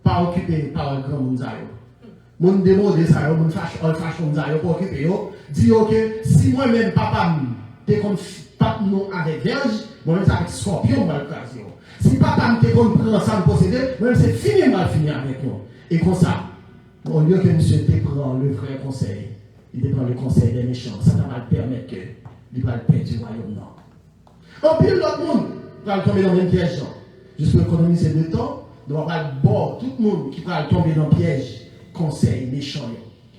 Speaker 4: Pas occupé par un grand monde. Mon démodé ça, mon fashion ça, pas occupé yo. Dit que si moi-même papa t'es comme papa nous avec verge, moi-même avec scorpion mal casser. Si papa t'es comme prend ça me posséder, moi-même c'est fini mal fini avec nous. Et comme ça, au lieu que monsieur te prend le vrai conseil, il te prend le conseil des méchants, ça va le permettre que il va le perdre du royaume non. En pile l'autre monde va tomber dans le même piège. Juste pour économiser le temps, nous allons bord tout le monde qui va tomber dans le piège, conseil méchant.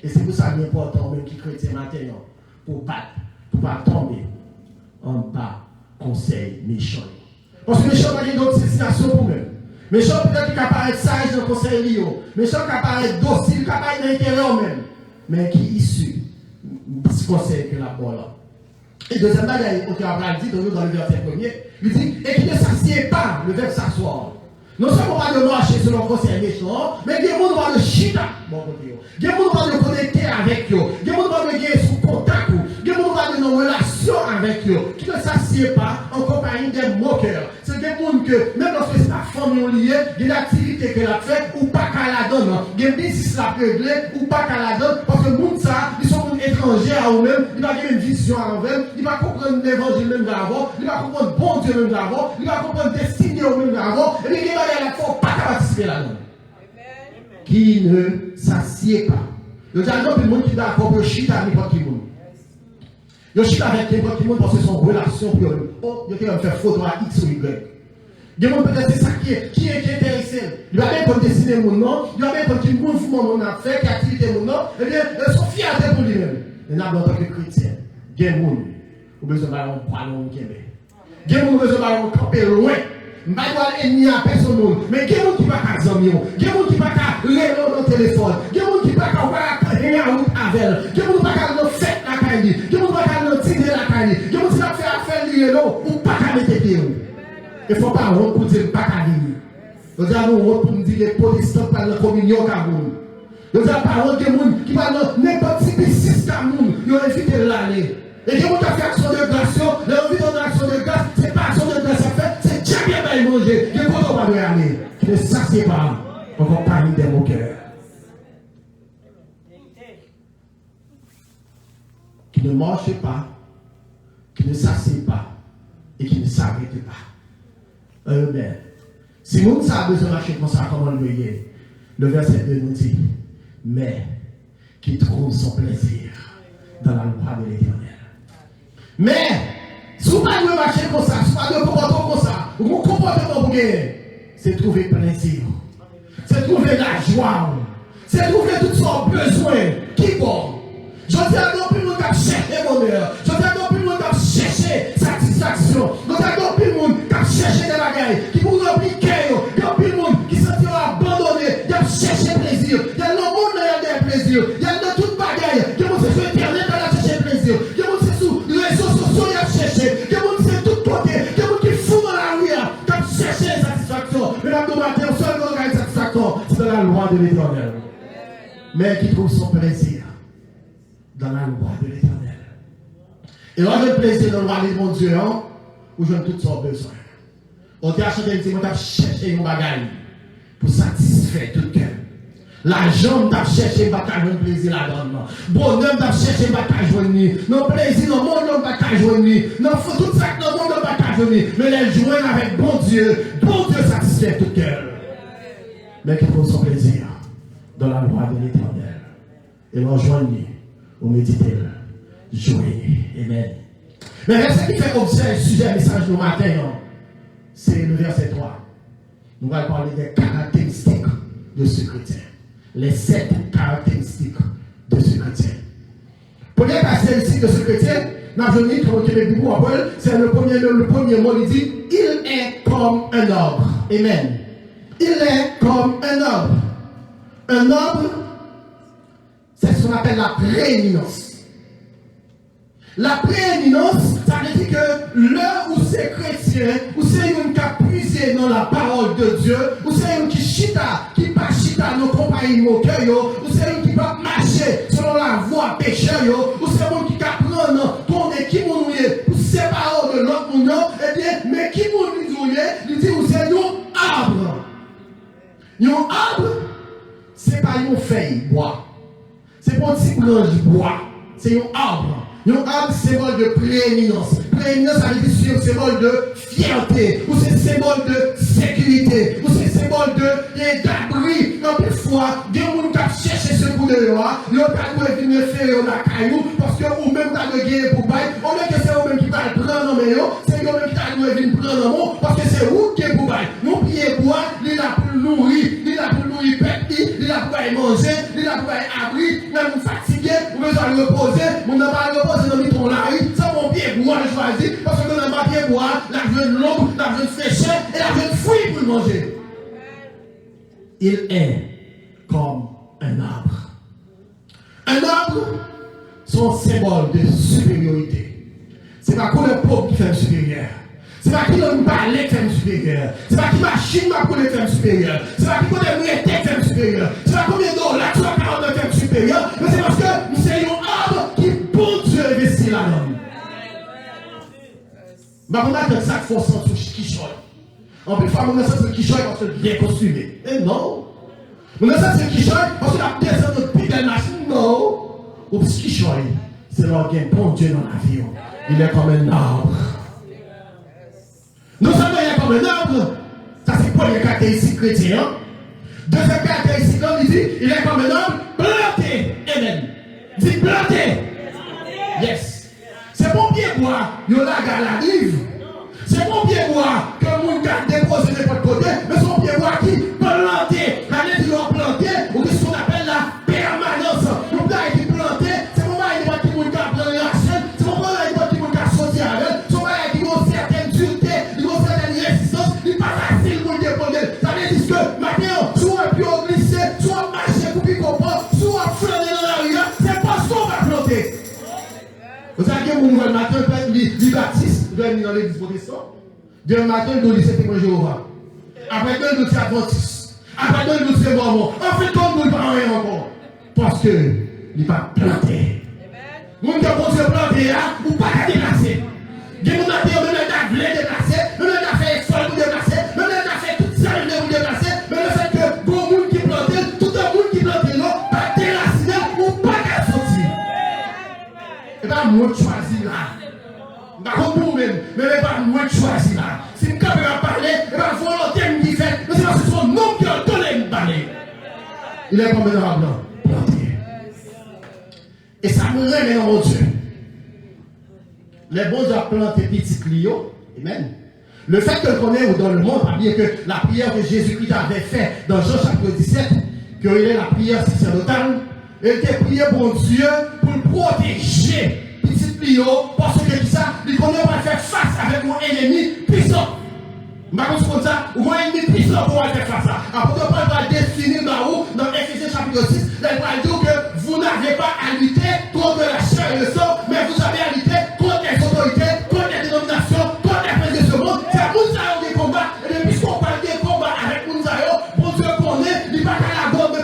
Speaker 4: Et c'est pour ça qu'il est important, même qui chrétien matin, pour ne pas tomber en bas, conseil méchant. Parce que méchant n'a pas d'autres destinations pour nous. Méchant peut-être qui apparaît sage dans le conseil Lio. Méchant qui apparaît docile, qui apparaît dans l'intérieur même. Mais qui est issu du conseil que la bonne. Et deuxième bagaille, on a dit dans le verset premier, il dit, et qui ne s'assied pas, le verbe s'asseoir. Non seulement pas de marcher selon le conseil méchant, mais il y a des gens qui vont le chita, bon côté. Il y a des gens qui vont le connecter avec eux. Il y a des gens qui vont le gagner sous contact. Il y a des gens qui vont le relation avec eux. Qui ne s'assied pas en compagnie des moqueurs. C'est des gens que, même lorsque c'est la famille liée, il y a des activités qu'elle a faites ou pas qu'elle la donne. Il y a des business la réglé ou pas qu'elle la donne. Parce que les gens, ils sont étrangers à eux-mêmes. Ils vont avoir une vision à eux-mêmes. Ils vont comprendre l'évangile même d'avant. Ils vont comprendre bon Dieu même d'avant. Ils vont comprendre destinée même d'avant. Et puis, il ne faut pas participer là-dedans. Qui ne s'assied pas. Il y a des gens qui sont d'accord pour chiter avec n'importe qui. Ils chutent avec n'importe qui parce que c'est une relation pour eux. Oh, ils ont fait photo à X ou Y. Il y a des gens peut-être c'est ça qui est intéressé. Il y a des gens qui dessiner mon nom, il y a des gens qui mouvement mon affaire, qui activité mon nom, eh bien, ils sont fiers pour lui-même. Et là, en tant que chrétien, il y a des gens qui ont besoin d'aller en ballon qui est. Il y a des gens qui ont besoin d'aller en camper loin. Je ne vais pas ennemi à personne, mais il y a des gens qui ne peuvent pas faire il y a des gens qui ne peuvent pas lire dans le téléphone, il y a des gens qui ne peuvent pas rien à route avec elle, il y a des gens qui ne peuvent pas faire la caille, il y a des gens qui ne peuvent pas tirer la caille, il y a des gens qui ne peuvent pas faire lier ou pas mettre des pieds. Il ne faut pas honte pour dire pas qu'à venir. Nous avons honte pour nous dire que les protestants parlent de communion au Cameroun. Nous avons pas honte que les gens qui parlent de n'importe quel système Cameroun, ils ont invité l'aller. Et les gens qui ont fait action de grâce, ils ont envie de action de grâce, ce n'est pas action de grâce à faire, c'est déjà bien manger. Il y a quoi qu'on va lui aller. Qui ne s'assied pas en compagnie des moqueurs. Qui ne marche pas, qui ne s'assied pas et qui ne s'arrête pas. Amen. Si nous savons besoin de marcher comme ça, comment le voyez, le verset 2 nous dit, mais qui trouve son plaisir dans la loi de l'Éternel. Mais, si vous ne pouvez pas marcher comme ça, si vous ne pouvez pas comporter comme ça, vous comportement pour gagner, c'est trouver plaisir, c'est trouver la joie, c'est trouver toutes sortes de besoins qui vont. Je dis à nous, plus le monde qui cherche bonheur. Je dis à nous, plus le monde qui cherche satisfaction. Je dis à nous, plus le monde qui cherche des bagailles, qui vous remplit cœur. Il y a plus le monde qui se sent abandonné de l'Éternel. Mais qui trouve son plaisir dans la loi de l'Éternel. Et on a le plaisir dans la loi de mon Dieu, hein, où je tout son besoin. On t'a acheté un petit mot, on t'a cherché une bagaille pour satisfaire tout le cœur. L'argent t'a cherché bataille de plaisir là-dedans. Bonhomme t'a cherché bataille journée. Non plaisir dans le monde on bataille journée. Non tout ça dans le monde on bataille journée. Mais les joindre avec bon Dieu satisfait tout le cœur. Mais qu'il faut son plaisir dans la loi de l'Éternel. Et rejoignez, au méditer, joignez. Amen. Mais verset qui fait observer le sujet message du matin, c'est le verset 3. Nous allons parler des caractéristiques de ce chrétien. Les 7 caractéristiques de ce chrétien. Première caractéristique de ce chrétien, c'est le premier mot, il dit, il est comme un arbre. Amen. Il est comme un arbre. Un arbre, c'est ce qu'on appelle la prééminence. La prééminence, ça veut dire que l'heure où c'est chrétien, où c'est une qui a puisé dans la parole de Dieu, où c'est une qui chita, qui pas chita nos compagnies moqueurs, où c'est une qui va marcher selon la voie pécheur, où c'est une qui apprend ton qui mouille pour séparer de l'autre monde, eh bien, mais qui mouille, il dit, où c'est un arbre. Un arbre, c'est pas une feuille bois. C'est pas une petite branche bois. C'est un arbre. Un arbre, c'est symbole de prééminence. Prééminence, ça veut dire symbole de fierté, ou c'est symbole de sécurité, ou c'est symbole d'abri. Donc, des fois, des gens qui cherchent ce coup de loi, ils n'ont pas de venir faire la caillou, parce que ou même t'as de guerre pour bail, on est que c'est eux-mêmes qui va le prendre en main, c'est eux-mêmes qui t'a de venir prendre en main, parce que c'est eux qui est pour bail. Nous prions pour il est là pour nourrir, il est là pour nourrir peuple, il est là pour manger, il est là pour abri, même nous fatiguer, nous besoin de reposer, nous n'avons pas reposer dans le là, ça mon pied bois le choisir, parce que dans ma pied bois, la jeune l'ombre, la jeune fraîcheur et la jeune fruit pour le manger. Il est comme un arbre. Un arbre, son symbole de supériorité. C'est pas qu'on est pauvre qui fait un supérieur. C'est pas qui l'homme balai qui fait un supérieur. C'est pas qui machine m'a pour le faire supérieur. C'est pas qui qu'on est mérité qui fait un supérieur. C'est pas combien de dollars tu vas faire un faire supérieur. Mais c'est parce que nous sommes un arbre qui bon Dieu investit là-dedans. Mais on a de ça qu'il faut sentir qui choisit. En plus, on a ça qui choisit parce que bien costumé. Et non. On a ça qui choisit parce que la personne de pire machine. Non. Ou ce qui choisit, c'est l'organe bon Dieu dans la vie. Il est comme un arbre. Nous sommes comme un arbre. Ça, c'est pour les caractéristiques chrétiennes. Deuxième caractéristique, il dit, il est comme un arbre planté. Amen. Il dit planté. Yes. C'est bon pied bois, il y a la rive. C'est bon pied bois que le monde a déposé de votre côté, mais son pied bois qui planté. L'année qui l'ont planté, ou ce qu'on appelle la permanence. Donc là, il est planté, c'est bon là, il qui a pris la chaîne, c'est bon là, il qui a sauté avec, c'est bon là, il a une certaine dureté, il a une certaine résistance, il n'est pas facile pour le déployer. Ça veut dire que maintenant, soit puis on glisse, soit marcher pour qu'il comprenne, soit flâner dans la rue, c'est pas ce qu'on va planter. Vous savez que mon matin, il baptiste, il doit venir dans l'église protestante. Demain matin, il doit lycée témoin Jéhovah. Après, il doit être adventiste. Après, il doit être mormon. En fait, comme nous ne parlons rien encore. Parce que, il n'est pas planté. Nous qui avons planté là, ou pas déplacer. Il y a des gens qui ont déplacer, même qui ont fait extra pour déplacer, même qui ont fait tout ça pour déplacer, mais le fait que bon monde qui planté, tout le monde qui planté là, pas déraciner ou pas qu'à sortir. Et pas moi qui choisis là. D'accord pour vous-même, mais pas moi qui choisis là. Si je peux parler, et pas volontaire qui fait, mais c'est parce que son nom qui a donné une parler. Il est comme un arbre planté. Et ça me remet dans mon Dieu. Les bons Dieu ont planté petit Clio. Amen. Le fait que l'on est dans le monde, pas bien que la prière que Jésus-Christ avait faite dans Jean chapitre 17, qu'il est la prière sacerdotale, elle était priée pour Dieu pour le protéger. Petit Clio, parce que ça, il connaît pas faire face avec mon ennemi puissant. Je ne comme ça, ou mon ennemi puissant pour faire face à ça. Après, on va définir dans Éphésiens chapitre 6, il va dire que vous n'avez pas à lutter contre la chair et le sang, mais vous avez à lutter contre les autorités, contre les dénominations, contre les princes de ce monde. C'est Mounsaïo qui combat. Et puisqu'on parle de combat avec Mounsaïo, bon Dieu connaît, il n'y a pas qu'à la bombe,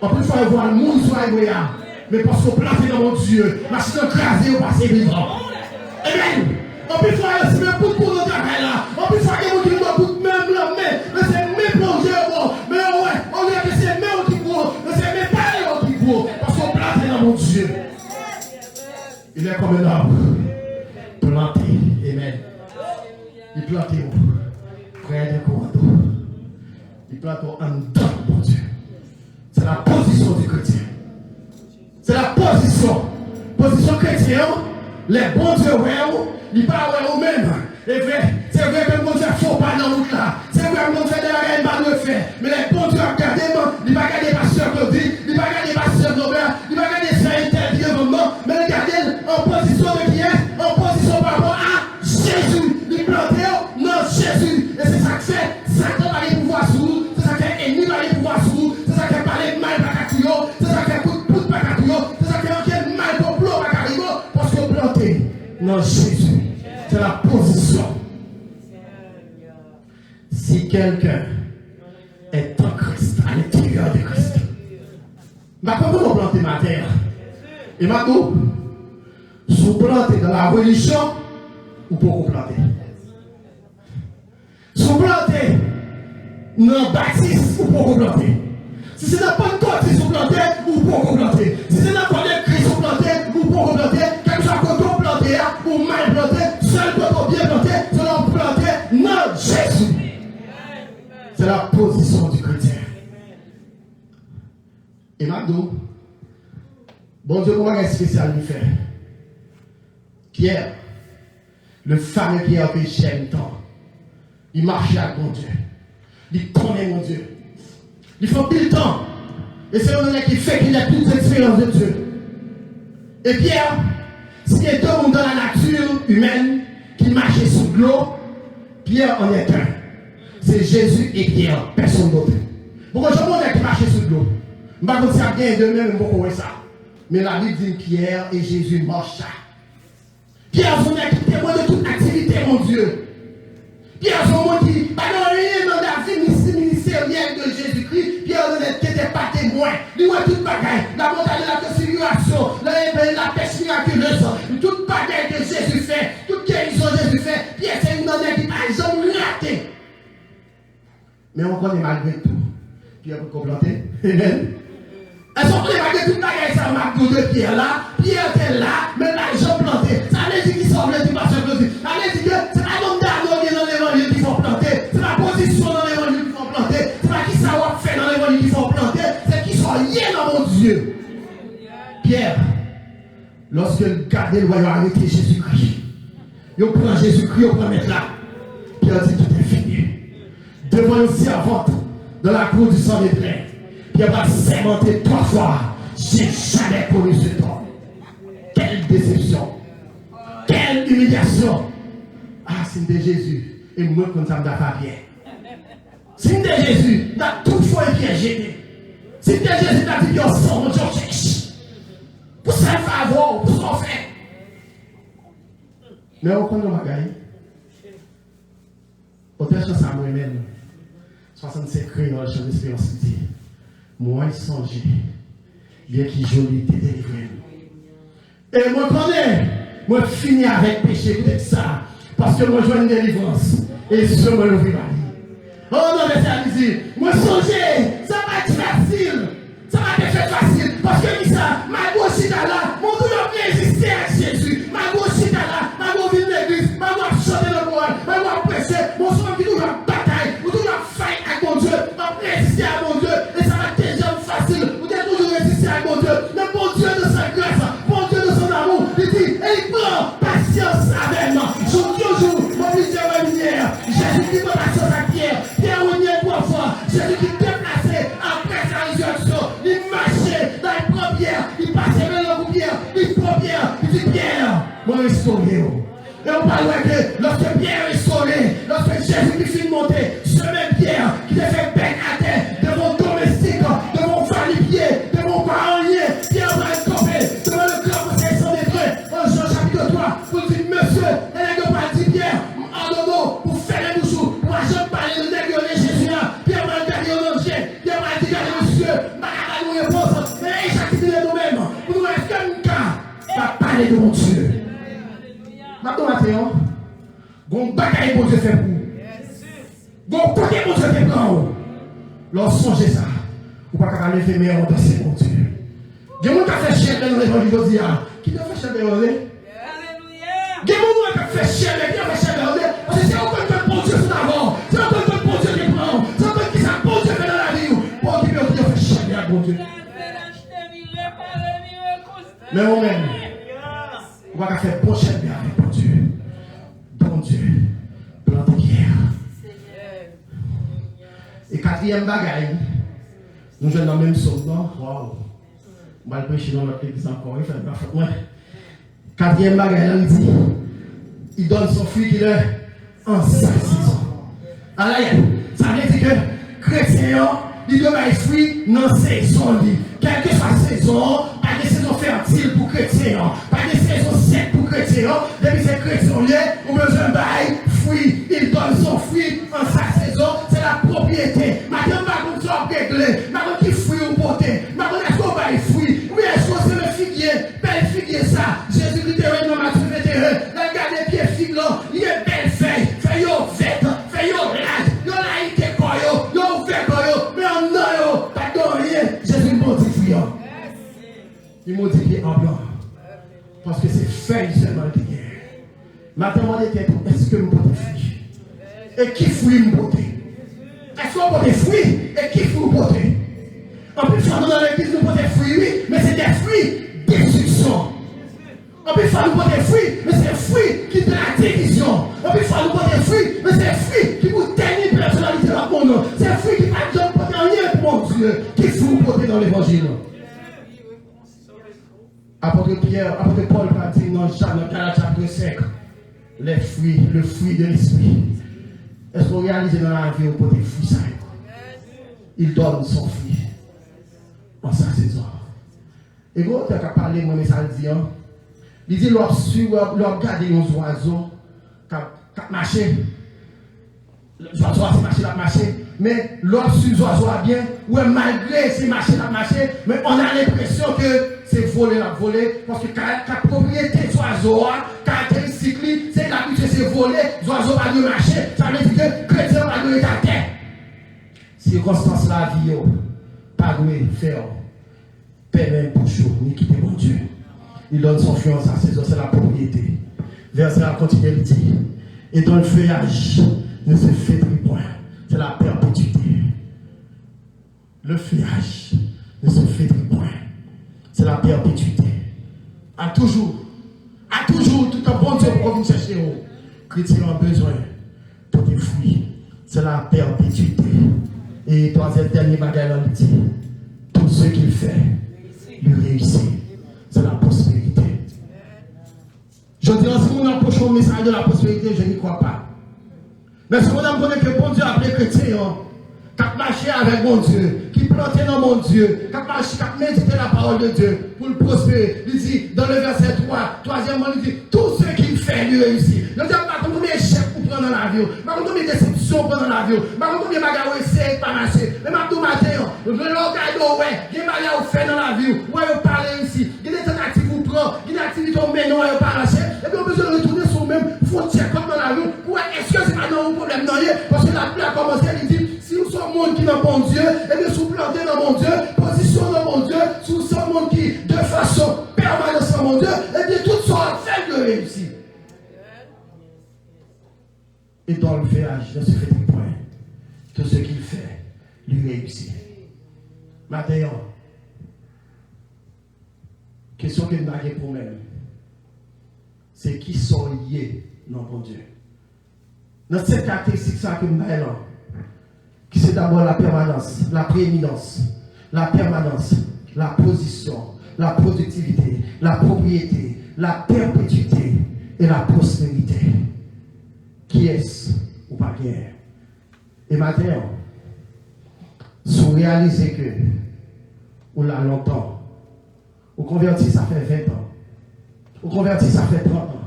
Speaker 4: En plus, il faut voir le monde sur la mais parce qu'on planté dans mon Dieu, machine écrasée, on passe vivant. Amen. En plus, il faut aussi même pour le travail là. En plus, il faut que vous doit pour même la main. Mais c'est même plongé bon. Mais ouais, on dit que c'est même qui gros. Mais c'est même pas qui gros. Parce qu'on planté dans mon Dieu. Il est comme un arbre. Planté. Amen. Il planté près de courant d'eau. Il plante en dedans, mon Dieu. C'est la position du chrétien. C'est la position. Position chrétienne. Les bons dieux, ils parlent eux-mêmes. C'est vrai que mon Dieu ne faut pas dans le là. C'est vrai que mon Dieu ne va pas le faire. Mais les bons dieux regardent, ils ne vont pas regarder pasteur Claudie, ils ne vont pas regarder pasteur Robert, ils ne vont pas regarder Saint-Intel, mais regardez en position de qui est, en position par rapport à Jésus. Ils plantent dans Jésus. Et c'est ça que fait. Satan va les pouvoir sur vous. C'est ça que l'ennemi va les pouvoir sur vous. C'est ça que parler de mal par Catouillot. C'est ça que coup de poutre par Catouillot. C'est ça que mal pour plomb par Catouillot. Parce que planté dans Jésus. C'est la position. Si quelqu'un est en Christ, à l'intérieur de Christ, comment vous plantez ma terre? Et maintenant, si vous plantez dans la religion, ou pour vous planter? Si vous plantez dans le baptiste, ou pour vous planter? Si c'est dans le Pentecôte, si vous plantez, ou pour vous planter? Si c'est dans le Collège Christ, vous plantez, ou pour vous planter? Quel que soit le côté planté, ou mal planté, seul côté bien planté, c'est l'homme planté, non, Jésus. C'est la position du chrétien. Et maintenant, bon Dieu, comment est spécial lui fait? Pierre, le fameux Pierre que j'aime tant, il marchait avec mon Dieu. Il connaît mon Dieu. Il faut plus le temps. Et c'est un qui fait qu'il a toute l'expérience de Dieu. Et Pierre, s'il y a deux mondes dans la nature humaine qui marchaient sous l'eau, Pierre en est un. C'est Jésus et Pierre, personne d'autre. Pourquoi je vois qui marchait sous l'eau? Je ne sais pas si ça vient de même, je ne sais pas ça. Mais la Bible dit Pierre et Jésus marchaient. Pierre, son qui témoin de toute activité, mon Dieu. Pierre, son mot qui, pas dans rien dans la vie ministérielle de Jésus-Christ, Pierre n'était pas témoin. Il voit toute bagaille, la montagne de la configuration, la pêche miraculeuse, toute bagaille que Jésus fait, toute guérison que Jésus fait. Pierre, c'est une manière qui n'a jamais raté. Mais on connaît malgré tout. Pierre peut compléter. Amen. Elles sont pris malgré toute bagaille, ça m'a dit de Pierre là. Pierre était là, mais là, ils ont planté. Ça allait dire qu'ils sont venus du pasteur Claudie. Ça allait dire que c'est pas comme d'argent qui est dans l'évangile qu'il faut planter. C'est la position dans l'évangile qu'il faut planter. C'est pas qui ça va faire dans l'évangile qu'il faut planter. C'est qu'ils sont liés dans mon Dieu. Pierre, lorsque gardait le royaume arrêté Jésus-Christ, il prend Jésus-Christ, il prend mettre là. Pierre dit tout est fini. Devant une servante dans la cour du sang des trains, Pierre va sermenter 3 fois. J'ai jamais connu cet homme. Quelle déception. Quelle humiliation. Ah, c'est de Jésus. Et moi, comme ça, je ne pas bien. C'est de Jésus. Tu as tout fois et Pierre jeté. C'est de Jésus qui a dit qu'on sort, on cherche. Pour ça, il faut avoir, pour ça, on fait. Mais on connaît ma gagne. Peut-être que ça moi-même. 65 crayons dans le champ d'espérance qui dit moi, il songeait, bien qu'il joli t'est délivré. Et moi, connais, moi, finis avec péché, peut-être ça, parce que moi, je vois une délivrance. Et je me l'ouvre la vie. Oh non, mais ça veut dire, moi, songeais, ça va être facile. Ça va être facile, parce que ça, ma gauche est là, mon tout n'a bien existé avec Jésus. Ma gauche est là, ma gauche vient de l'église, ma gauche chanter le roi, ma gauche prêcher, mon soin qui toujours en bataille, ou toujours en fight avec mon Dieu, ma résister à mon Dieu, et ça va être déjà facile, vous devez toujours résister à mon Dieu. Mais mon Dieu de sa grâce, mon Dieu de son amour, il dit, et il prend patience avec moi. Jour toujours, mon Dieu de lumière, Jésus qui prend patience à Pierre, Pierre revient 3 fois, Jésus qui déplacé après sa résurrection, il marchait dans les premières, il passait dans les Pierre, il prend Pierre, il dit Pierre, moi restauré. Et on parle que lorsque Pierre est restauré, lorsque Jésus qui finit de monter, ce même Pierre qui t'a fait peine à terre, de mon domestique, de mon valipier, de mon parolier, Pierre va être copé devant le grand conseil sans décret, en Jean chapitre 3, pour dire monsieur, elle n'a pas dit Pierre, en dodo, pour faire les bouchons, pour jamais parler de négocier Jésus là, Pierre va regarder au danger, Pierre va dire monsieur, ma parler de mon Dieu. Maintenant, Mathéon, bon bagaille mon Dieu fait pour vous. Bon côté mon Dieu fait pour vous. Lorsque songez ça, vous ne pouvez pas lever meilleur dans ces mon Dieu. Il y a des gens qui ont fait chier dans l'évangile aujourd'hui. Qui t'a fait chier dans l'évangile? Il y a des gens qui ont fait chier dans l'évangile. Parce que c'est encore que bon Dieu fait d'abord. C'est encore que bon Dieu qui prend. C'est encore que ça bon Dieu fait dans la vie. Pour qu'il puisse faire chier dans bon Dieu. Mais moi-même, on va faire bon chef avec bon Dieu. Bon Dieu, plan de guerre. Et quatrième bagaille, nous jouons dans le même son, non? Waouh! On va le prêcher dans notre église encore. Il fait pas faute. Quatrième bagaille, il dit, il donne son fruit qu'il a en sa saison. Alors, ça veut dire que chrétien, il doit avoir fruit dans sa saison. Quelle que soit la saison, pas de saison fertile pour chrétien, pas de saison sec pour chrétien. Depuis ces chrétiens, on besoin de fruit. Il donne son fruit en sa saison. C'est la propriété. Maintenant, on va régler. Maintenant, qui fruit ou porter. Maintenant, est-ce qu'on va fruit? Oui, est-ce que c'est le figuier? Belle figuier, ça. Jésus-Christ est dans Matthieu 21. Regardez les pieds figues là. Il y a belle feuille. Feuille au vert. Feuille au rage. Il y a là, il est coyo. Il y a ouvert coyo. Mais en non, pas de rien. Jésus modifie. Il modifie en blanc. Parce que c'est feuille seulement qui est. Maintenant, est-ce que nous portons fruit? Et qui fruit nous portons? Est-ce qu'on porte des fruits? Et qui fruit nous portons? On peut faire dans l'église nous porter des fruits, oui, mais c'est des fruits d'instruction. On peut faire nous porter des fruits, mais c'est des fruits qui de la division. On peut faire nous porter des fruits, mais c'est des fruits qui vous tenir une personnalité dans mon nom. C'est des fruits qui ne donnent pas rien pour mon Dieu. Qui fruit nous porter dans l'évangile? Apôtre Pierre, apôtre Paul a dit dans Galates chapitre 5, le fruit de l'esprit. Est-ce qu'on réalise dans la vie pour des fruits ça? Il donne son fruit en sa saison. Et quand tu as parlé, moi, mais ça le dit, il dit, lorsque regarder nos oiseaux qui marchent, les oiseaux qui marchent, mais lorsque les oiseaux bien, ouais, malgré ces marchés qui marchent, mais on a l'impression que c'est volé, parce que la propriété des oiseaux, caractéristique, c'est l'habitude, c'est volé, les oiseaux pas de marcher, ça veut dire que les chrétiens pas de ta terre. Circonstance la vie, pas de faire, paix même pour chaud, ni quitter mon Dieu. Il donne son fruit en sa saison, c'est la propriété. Verset à continuer, il dit, et dans le feuillage ne se fait point, c'est la perpétuité. Le feuillage ne se fait point. C'est la perpétuité. À toujours, tout un bon Dieu pour venir chercher où chrétien a besoin de des fruits. C'est la perpétuité. Et troisième dernier bagage, il dit, tout ce qu'il fait, lui réussit. C'est la prospérité. Je dis, si nous approchons le message de la prospérité, je n'y crois pas. Mais si on connaît que bon Dieu a appelé chrétien, qui a marché avec mon Dieu, qui plantait dans mon Dieu, qui a marché, qui a médité la parole de Dieu pour le prospérer. Il dit, dans le verset 3, troisièmement, il dit, tout ce qu'il fait lui réussit. Il dit, pas combien d'échecs pour prendre dans l'avion, pas combien de déceptions pour prendre dans l'avion, pas combien de bagages essayer de pas marcher. Mais maintenant, matin, je regarde, ouais, il y a des bagages à faire dans l'avion, ouais, vous parlez ici, il y a des tentatives vous prendre, il y a des activités au menon, ouais, pas marcher, et puis on a besoin de retourner sur le même frontière comme dans l'avion, ouais, est-ce que c'est pas dans un problème, non, parce que la pluie a commencé, il dit, si nous sommes monde qui est dans mon Dieu, et bien sous planté dans mon Dieu, position dans mon Dieu, sous ce monde qui, de façon permanente dans mon Dieu, et bien tout sera fait de réussir. Et dans le feuillage, ne se fait point. Tout ce qu'il fait, lui réussit. Maintenant, question que nous avons pour nous-mêmes, c'est qui sont liés dans mon Dieu. Dans cette caractéristique que nous avons, qui c'est d'abord la permanence, la prééminence, la permanence, la position, la productivité, la propriété, la perpétuité et la prospérité. Qui est-ce ou pas qui est? Et maintenant, si vous réalisez que vous l'avez longtemps, vous convertissez, ça fait 20 ans, vous convertissez, ça fait 30 ans,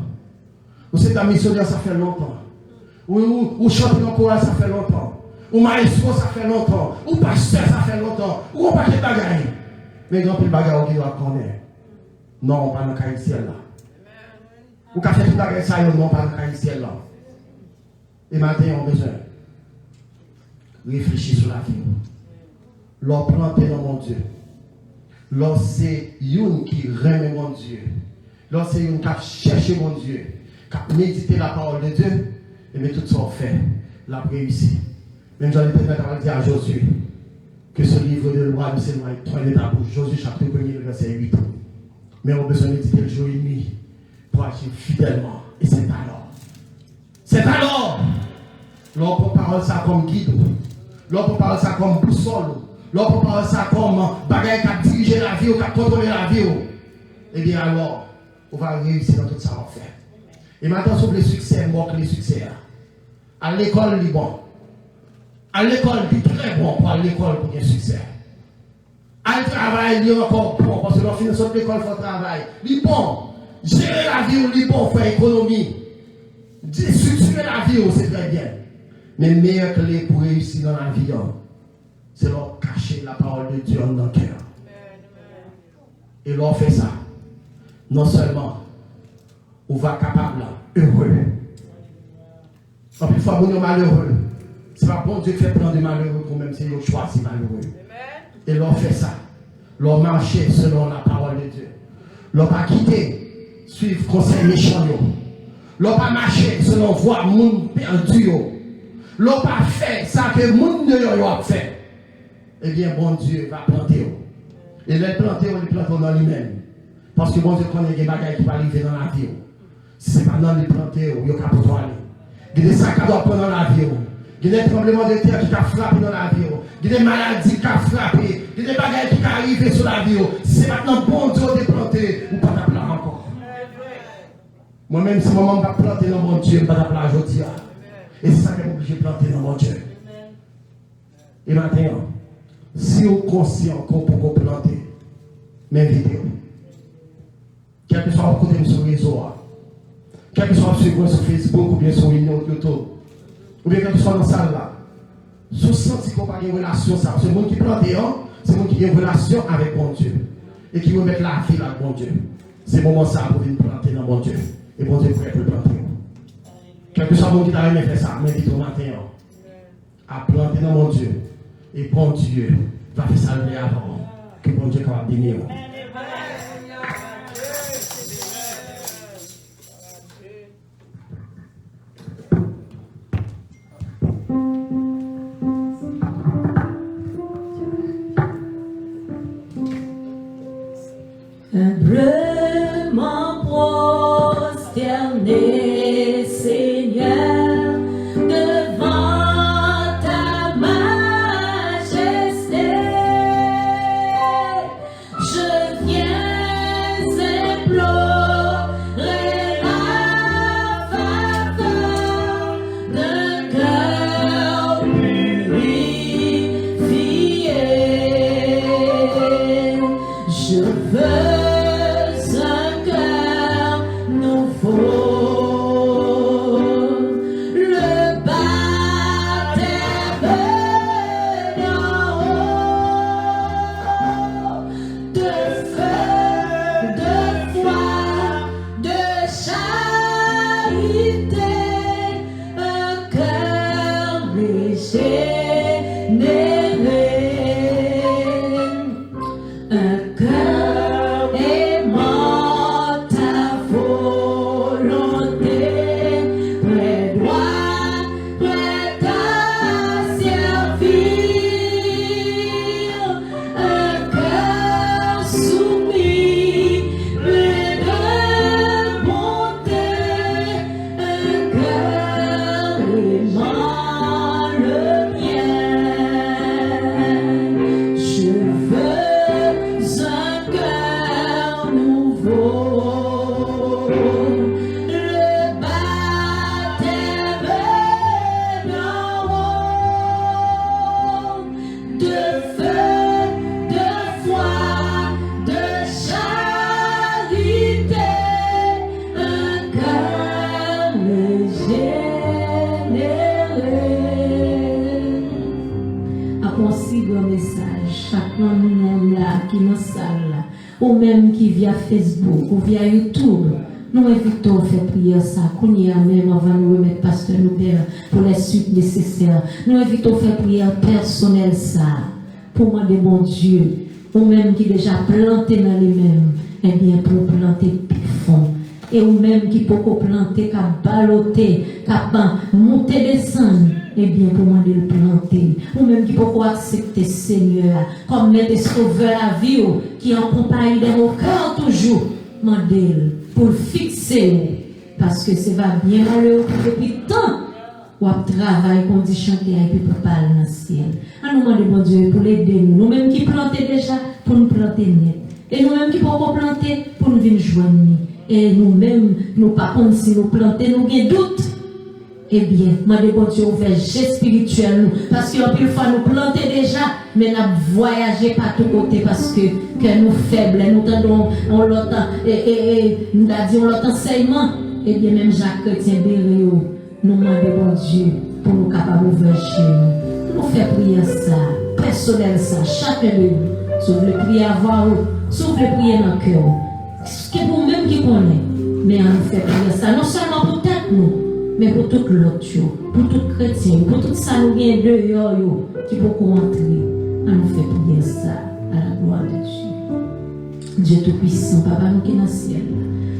Speaker 4: vous êtes un missionnaire, ça fait longtemps, vous chantez dans le choral, ça fait longtemps. Ou maestro, ça fait longtemps. Ou pasteur, ça fait longtemps. Ou on pas de bagaille. Mais grand pile bagaille qui doit connaître. Non, on pas dans le ciel là. Ou qu'à faire tout la ça, non pas le ciel là. Et maintenant, on a besoin de réfléchir sur la vie. Leur planter dans mon Dieu. Leur c'est une qui remet mon Dieu. Leur c'est une qui a cherché mon Dieu. Qui a médité la parole de Dieu. Et bien tout ça on fait. La réussi. Même j'en ai peut-être dit à Josué que ce livre de loi de Seigneur est tourné dans la bouche. Josué chapitre 1er, verset 8. Mais on a besoin de méditer le jour et nuit pour agir fidèlement. Et c'est alors. C'est alors. L'on peut parler ça comme guide. L'on peut parler ça comme boussole. L'on peut parler ça comme bagaille qui a dirigé la vie ou qui a contrôlé la vie. Eh bien alors, on va réussir dans tout ça en fait. Et maintenant, sur les succès, manque les succès. À l'école, il est bon. À l'école, il est très bon pour aller à l'école pour un succès. À le travail, il est encore bon parce que l'on finit sur l'école, il faut travailler. Il est bon. Gérer la vie, il est bon, faire économie. Structurer la vie, c'est très bien. Mais le meilleur clé pour réussir dans la vie, c'est leur cacher la parole de Dieu dans le cœur. Et leur fait ça. Non seulement, on va capable, heureux. En plus, il faut être malheureux. Ce n'est pas bon Dieu qui fait plein de malheureux pour même si ils choisissent malheureux. Et leur fait ça. Leur marcher selon la parole de Dieu. Leur pas quitter, suivre conseil méchant. Leur pas marcher selon voie monde perdu. Leur pas fait ça que le monde a fait. Eh bien, bon Dieu va planter. Et les planter, on les plante dans lui-même. Parce que bon Dieu connaît des bagages qui vont arriver dans la vie. Si ce n'est pas dans les planter, il y a qu'à pouvoir aller. Il y a des sacs à dos dans la vie. Il y a des tremblements de terre qui ont frappé dans la vie. Il y a des maladies qui ont frappé. Il y a des bagages qui sont arrivés sur la vie. Si c'est maintenant bon Dieu de planter, ou pas t'appeler encore. Moi-même, si maman va planter dans mon Dieu, je ne vais pas t'appeler aujourd'hui. Et c'est ça que je suis obligé de planter dans mon Dieu. Et maintenant, si vous êtes conscient qu'on peut planter, m'invitez. Quel que soit le côté sur le réseau, quel que soit sur Facebook ou bien sur YouTube, ou bien quel que soit dans la salle là, si vous sentez qu'on n'a pas de relation, c'est le monde qui plante, c'est le monde qui a une relation avec mon Dieu. Et qui veut mettre la vie avec mon Dieu. C'est le moment ça pour venir planter dans mon Dieu. Et mon Dieu est prêt pour le planter. Quel que soit le monde qui t'a jamais fait ça, m'invite au matin à planter dans mon Dieu. Et bon Dieu va faire ça avant que bon Dieu est capable de bénir.
Speaker 1: Humblement prosterné, Seigneur, devant ta majesté, je viens implorer la faveur d'un cœur purifié. Je veux
Speaker 5: ou même qui via Facebook ou via YouTube,
Speaker 1: nous invitons à faire prière ça, qu'on y a même avant de nous remettre pasteur nous père pour les suites nécessaires. Nous invitons à faire prière personnelle ça, pour demander mon Dieu, ou même qui déjà planté dans lui-même, eh bien pour planter plus fond. Et ou même qui peut planter, qui a baloté, qui a monté, descendre, eh bien pour demander le planter. Ou même qui peut accepter Seigneur, comme mettre sauveur la vie, qui accompagne dans nos cœurs toujours, demander pour fixer, parce que ça va bien malheureux depuis tant. Ou à travail, condition qui a été pour parler dans le ciel. À nous demander, mon Dieu, pour l'aider nous. Nous-mêmes qui plantons déjà, pour nous planter net. Et nous-mêmes qui pouvons planter, pour nous venir joindre. Et nous-mêmes, nous par contre, si nous plantons, nous avons doute. Eh bien, demandez, bon Dieu, ouvert geste spirituel nous. Parce qu'en plus, fois nous plantons déjà, mais nous voyageons pas de tous côtés parce que nous faibles, nous tendons, on l'entend, nous avons dit, on l'entend enseignement. Eh bien, même Jacques Chrétien Béréo, nous demandons, bon Dieu, pour nous capables d'ouvrir chez nous. Nous faisons prier ça, personnel ça, chacun de nous. Sauf le prier à voix haute, sauf le prier dans le cœur. C'est pour nous-mêmes qui connaissons. Mais on fait prier ça, non seulement pour tête nous, mais pour tout l'autre, pour tout chrétien, pour tout ça nous vient dehors qui peut rentrer. On nous fait prier ça à la gloire de Dieu. Dieu Tout-Puissant, Papa, nous qui sommes dans le ciel.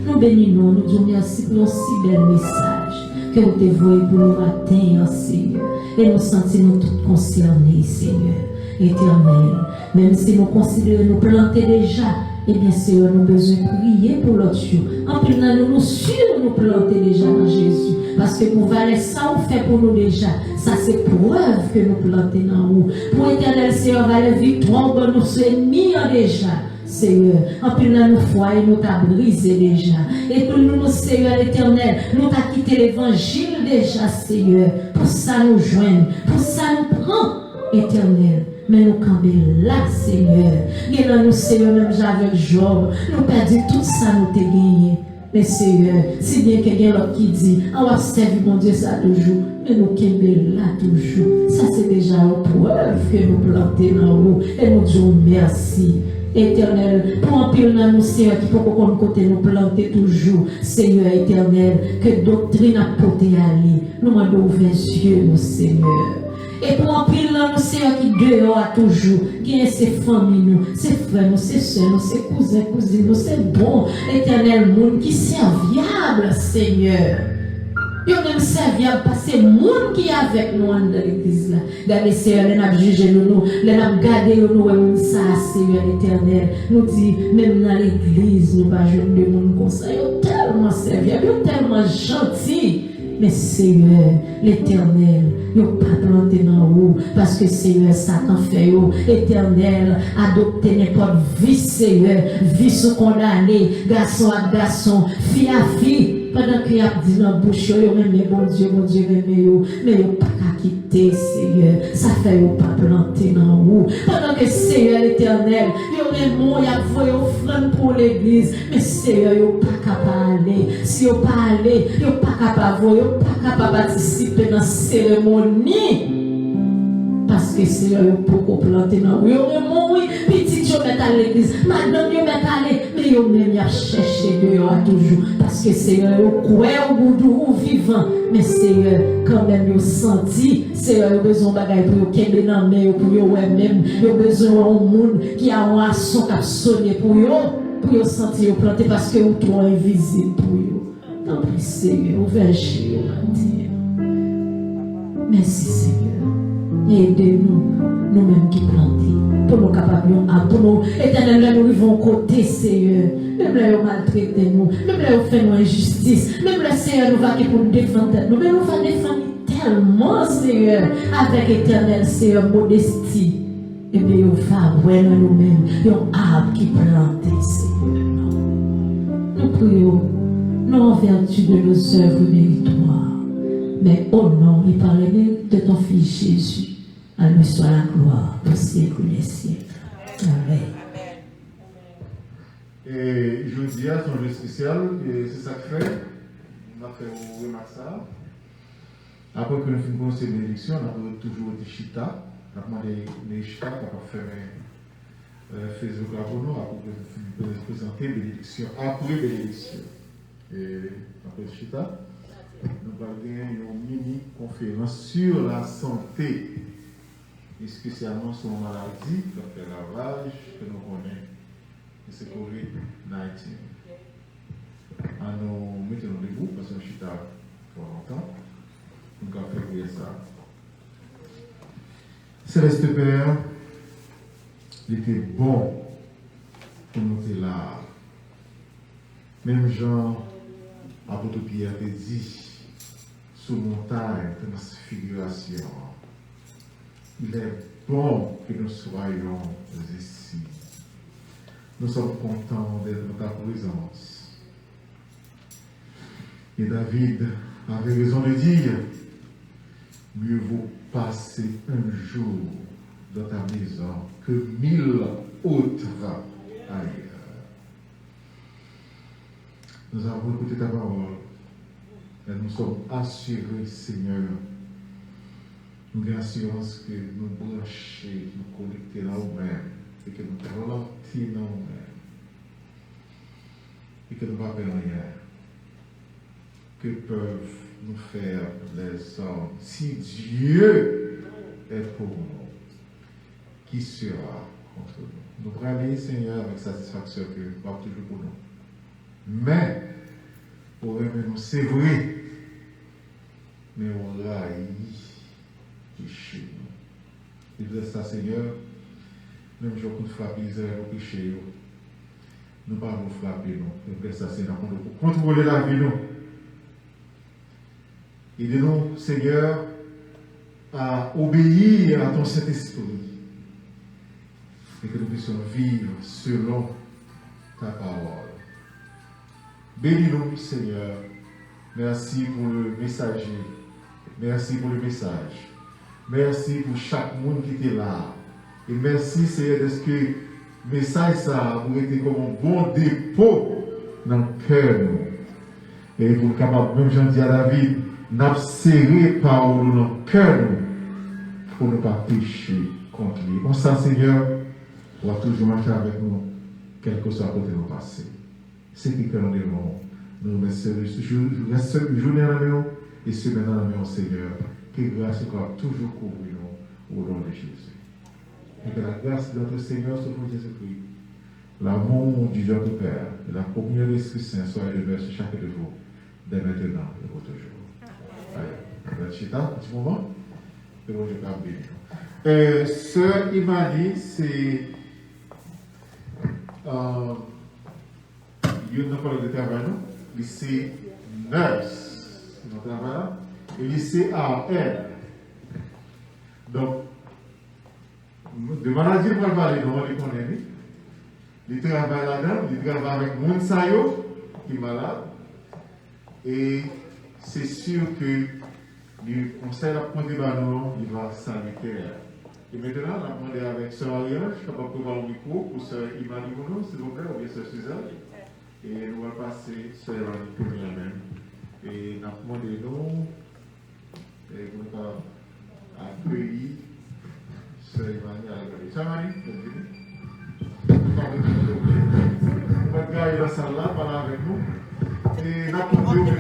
Speaker 1: Nous bénissons, nous disons merci pour un si bel message que vous avez voué pour nous matin, Seigneur. Et nous sentons tous concernés, Seigneur, éternel. Même si nous considérons nous planter déjà, eh bien, Seigneur, nous avons besoin de prier pour l'autre jour. En plus, nous sûrs nous planter déjà dans Jésus. Parce que pour valer ça, on fait pour nous déjà. Ça, c'est preuve que nous plantons dans nous. Pour éternel, Seigneur, valer victoire, nous sommes mis déjà. Seigneur, en plus dans nos foyers, nous t'a brisé déjà. Et pour nous, Seigneur l'éternel, nous t'a quitté l'évangile déjà, Seigneur. Pour ça nous joignent, pour ça nous prend, éternel. Mais nous camper là, Seigneur. Et là, nous, Seigneur, même avec Job, nous perdons tout ça, nous t'ai gagné. Mais Seigneur, si bien quelqu'un l'autre qui dit, on va servir mon Dieu ça toujours, mais nous camper là toujours. Ça, c'est déjà une preuve que nous plantons dans nous. Et nous disons merci. Éternel, pour un pile dans nous, Seigneur, qui peut qu'on côté nous planter toujours, Seigneur éternel, que doctrine a porté aller, nous demandons ouvrir les yeux, nous, Seigneur. Et pour un pile dans nous, Seigneur, qui dehors a toujours, qui est ses familles, nous, ses frères, nous, ses soeurs, nous, ses cousins, cousines, nous, c'est bon, éternel, monde qui est serviable, Seigneur. Yo même serviable parce que c'est le monde qui est avec nous dans l'église là. Regardez, Seigneur, les n'a jugé nous, les n'a gardé nous, et ça, Seigneur éternel. Nous dit, même dans l'église, nous pas jouer de monde comme ça. Yo tellement serviable, yo tellement gentil. Mais Seigneur, l'éternel, yo pas planté dans vous, parce que Seigneur, Satan fait yo, éternel, adopter n'importe vie, Seigneur, vie sous condamné, garçon à garçon, fille à fille. Pendant qu'il y a dit dans la bouche, même bon Dieu, mais il pas qu'à quitter, Seigneur. Ça fait pas planter dans vous. Pendant que Seigneur l'éternel, il y a voyé offrande pour l'église, mais Seigneur, il pas capable d'aller. Si il pas aller, il pas capable de voir, il pas capable de participer dans la cérémonie. Parce que Seigneur, il peut planter dans vous. Oui, petit, je vais à l'église. Madame, je vais aller. Mais yo même y a cherché dehors toujours. Parce que Seigneur, yo croit au bout du vivant. Mais Seigneur, quand même, yo senti. Seigneur, yo besoin de bagaille pour yo kembe dans main pour yo même. Yo besoin d'un monde qui a un son qui a sonné pour yo sentir yo planter parce que yo trop invisible pour yo. Tant pis, Seigneur, ouvert chez yo. Merci, Seigneur. Et aidez-nous, nous-mêmes qui plantons, pour nous capables, pour nous, éternel, là, nous vivons côté, Seigneur. Même là, nous maltraitons nous, même là, nous faisons injustice, même là, Seigneur, nous va pour nous défendre, nous, mais nous va défendre tellement, Seigneur, avec éternel, Seigneur, modestie. Et bien, nous va voir nous-mêmes, un arbre qui plante, Seigneur. Nous prions, non en vertu de nos œuvres méritoires, mais au nom et par les mains de ton Fils Jésus. À lui soit la gloire au siècle des siècles. Amen.
Speaker 2: Et je vous dis, c'est un jeu spécial, et c'est ça que fait. On a fait une remarque ça. Après que nous finissons ces bénédictions, on a toujours des chita. On a demandé les chita qu'on va faire Facebook à nous, après présenter bénédiction, après bénédiction. Et après Chita, nous allons gagner une mini-conférence sur la santé, et spécialement sur une maladie qui fait ravage, que nous connaissons, et c'est COVID-19. Nous mettons debout, parce que Chita pour longtemps, nous allons faire ça. Céleste Père, il était bon pour nous être là. Même Jean, apôtre Pierre te dit, sous montagne, transfiguration, il est bon que nous soyons ici. Nous sommes contents d'être dans ta présence. Et David avait raison de dire, mieux vaut passer un jour dans ta maison que 1000 autres ailleurs. Nous avons écouté ta parole et nous sommes assurés, Seigneur. Nous avons l'assurance que nous branchons, nous connectons là nous-mêmes et que nous ralentissons nous-mêmes et que nous ne faisons rien. Que peuvent nous faire les hommes si Dieu est pour nous? Qui sera contre nous? Nous pourrons aller, Seigneur, avec satisfaction que nous pas toujours pour nous. Mais, pour nous, c'est vrai, mais on raille péché. Et vous êtes ça, Seigneur, même si on frappe les erreurs au péché, nous ne pouvons pas nous frapper, nous. Et vous êtes ça, Seigneur, pour contrôler la vie, nous. Aide-nous, Seigneur, à obéir à ton Saint-Esprit et que nous puissions vivre selon ta parole. Bénis-nous, Seigneur. Merci pour le messager. Merci pour le message. Merci pour chaque monde qui était là. Et merci, Seigneur, de ce que le message ça a été comme un bon dépôt dans le cœur. Et pour le capable, même j'en dis à David, n'a serré par dans le cœur pour ne pas pécher contre lui. Comme ça, Seigneur, on va toujours marcher avec nous, quel que soit côté nous passer. C'est qui que nous devons nous remercier le journée à la maison et semaine à la maison, Seigneur. Que grâce soit toujours couvrir nous au nom de Jésus. Et que la grâce de notre Seigneur soit pour Jésus-Christ, l'amour du Dieu de Père et la communion de l'Esprit Saint soit élevée sur chacun de vous, dès maintenant et pour toujours. Allez, Chita, un petit moment. Et bon, je vais pas bénir. Sœur Imani, c'est une école de travail, lycée nurse, notre travail, et lycée AR. Donc, de maladie, on va parler, on les connaît. Il travaille là-dedans, il travaille avec Mounsayo, qui est malade. Et c'est sûr que le conseil de prendre des ballons, il va sanitaire. Et maintenant, on a demandé avec Sœur Ariane, je suis capable de voir le micro pour Sœur Imani Mouno, s'il vous plaît, ou bien Sœur Suzanne. Et nous allons passer Sœur Imani pour nous-mêmes. Et nous avons demandé nous, et nous avons accueilli Sœur Imani à l'accueil. Sœur Imani, vous pouvez garder la salle là, parler avec nous. Et nous avons demandé au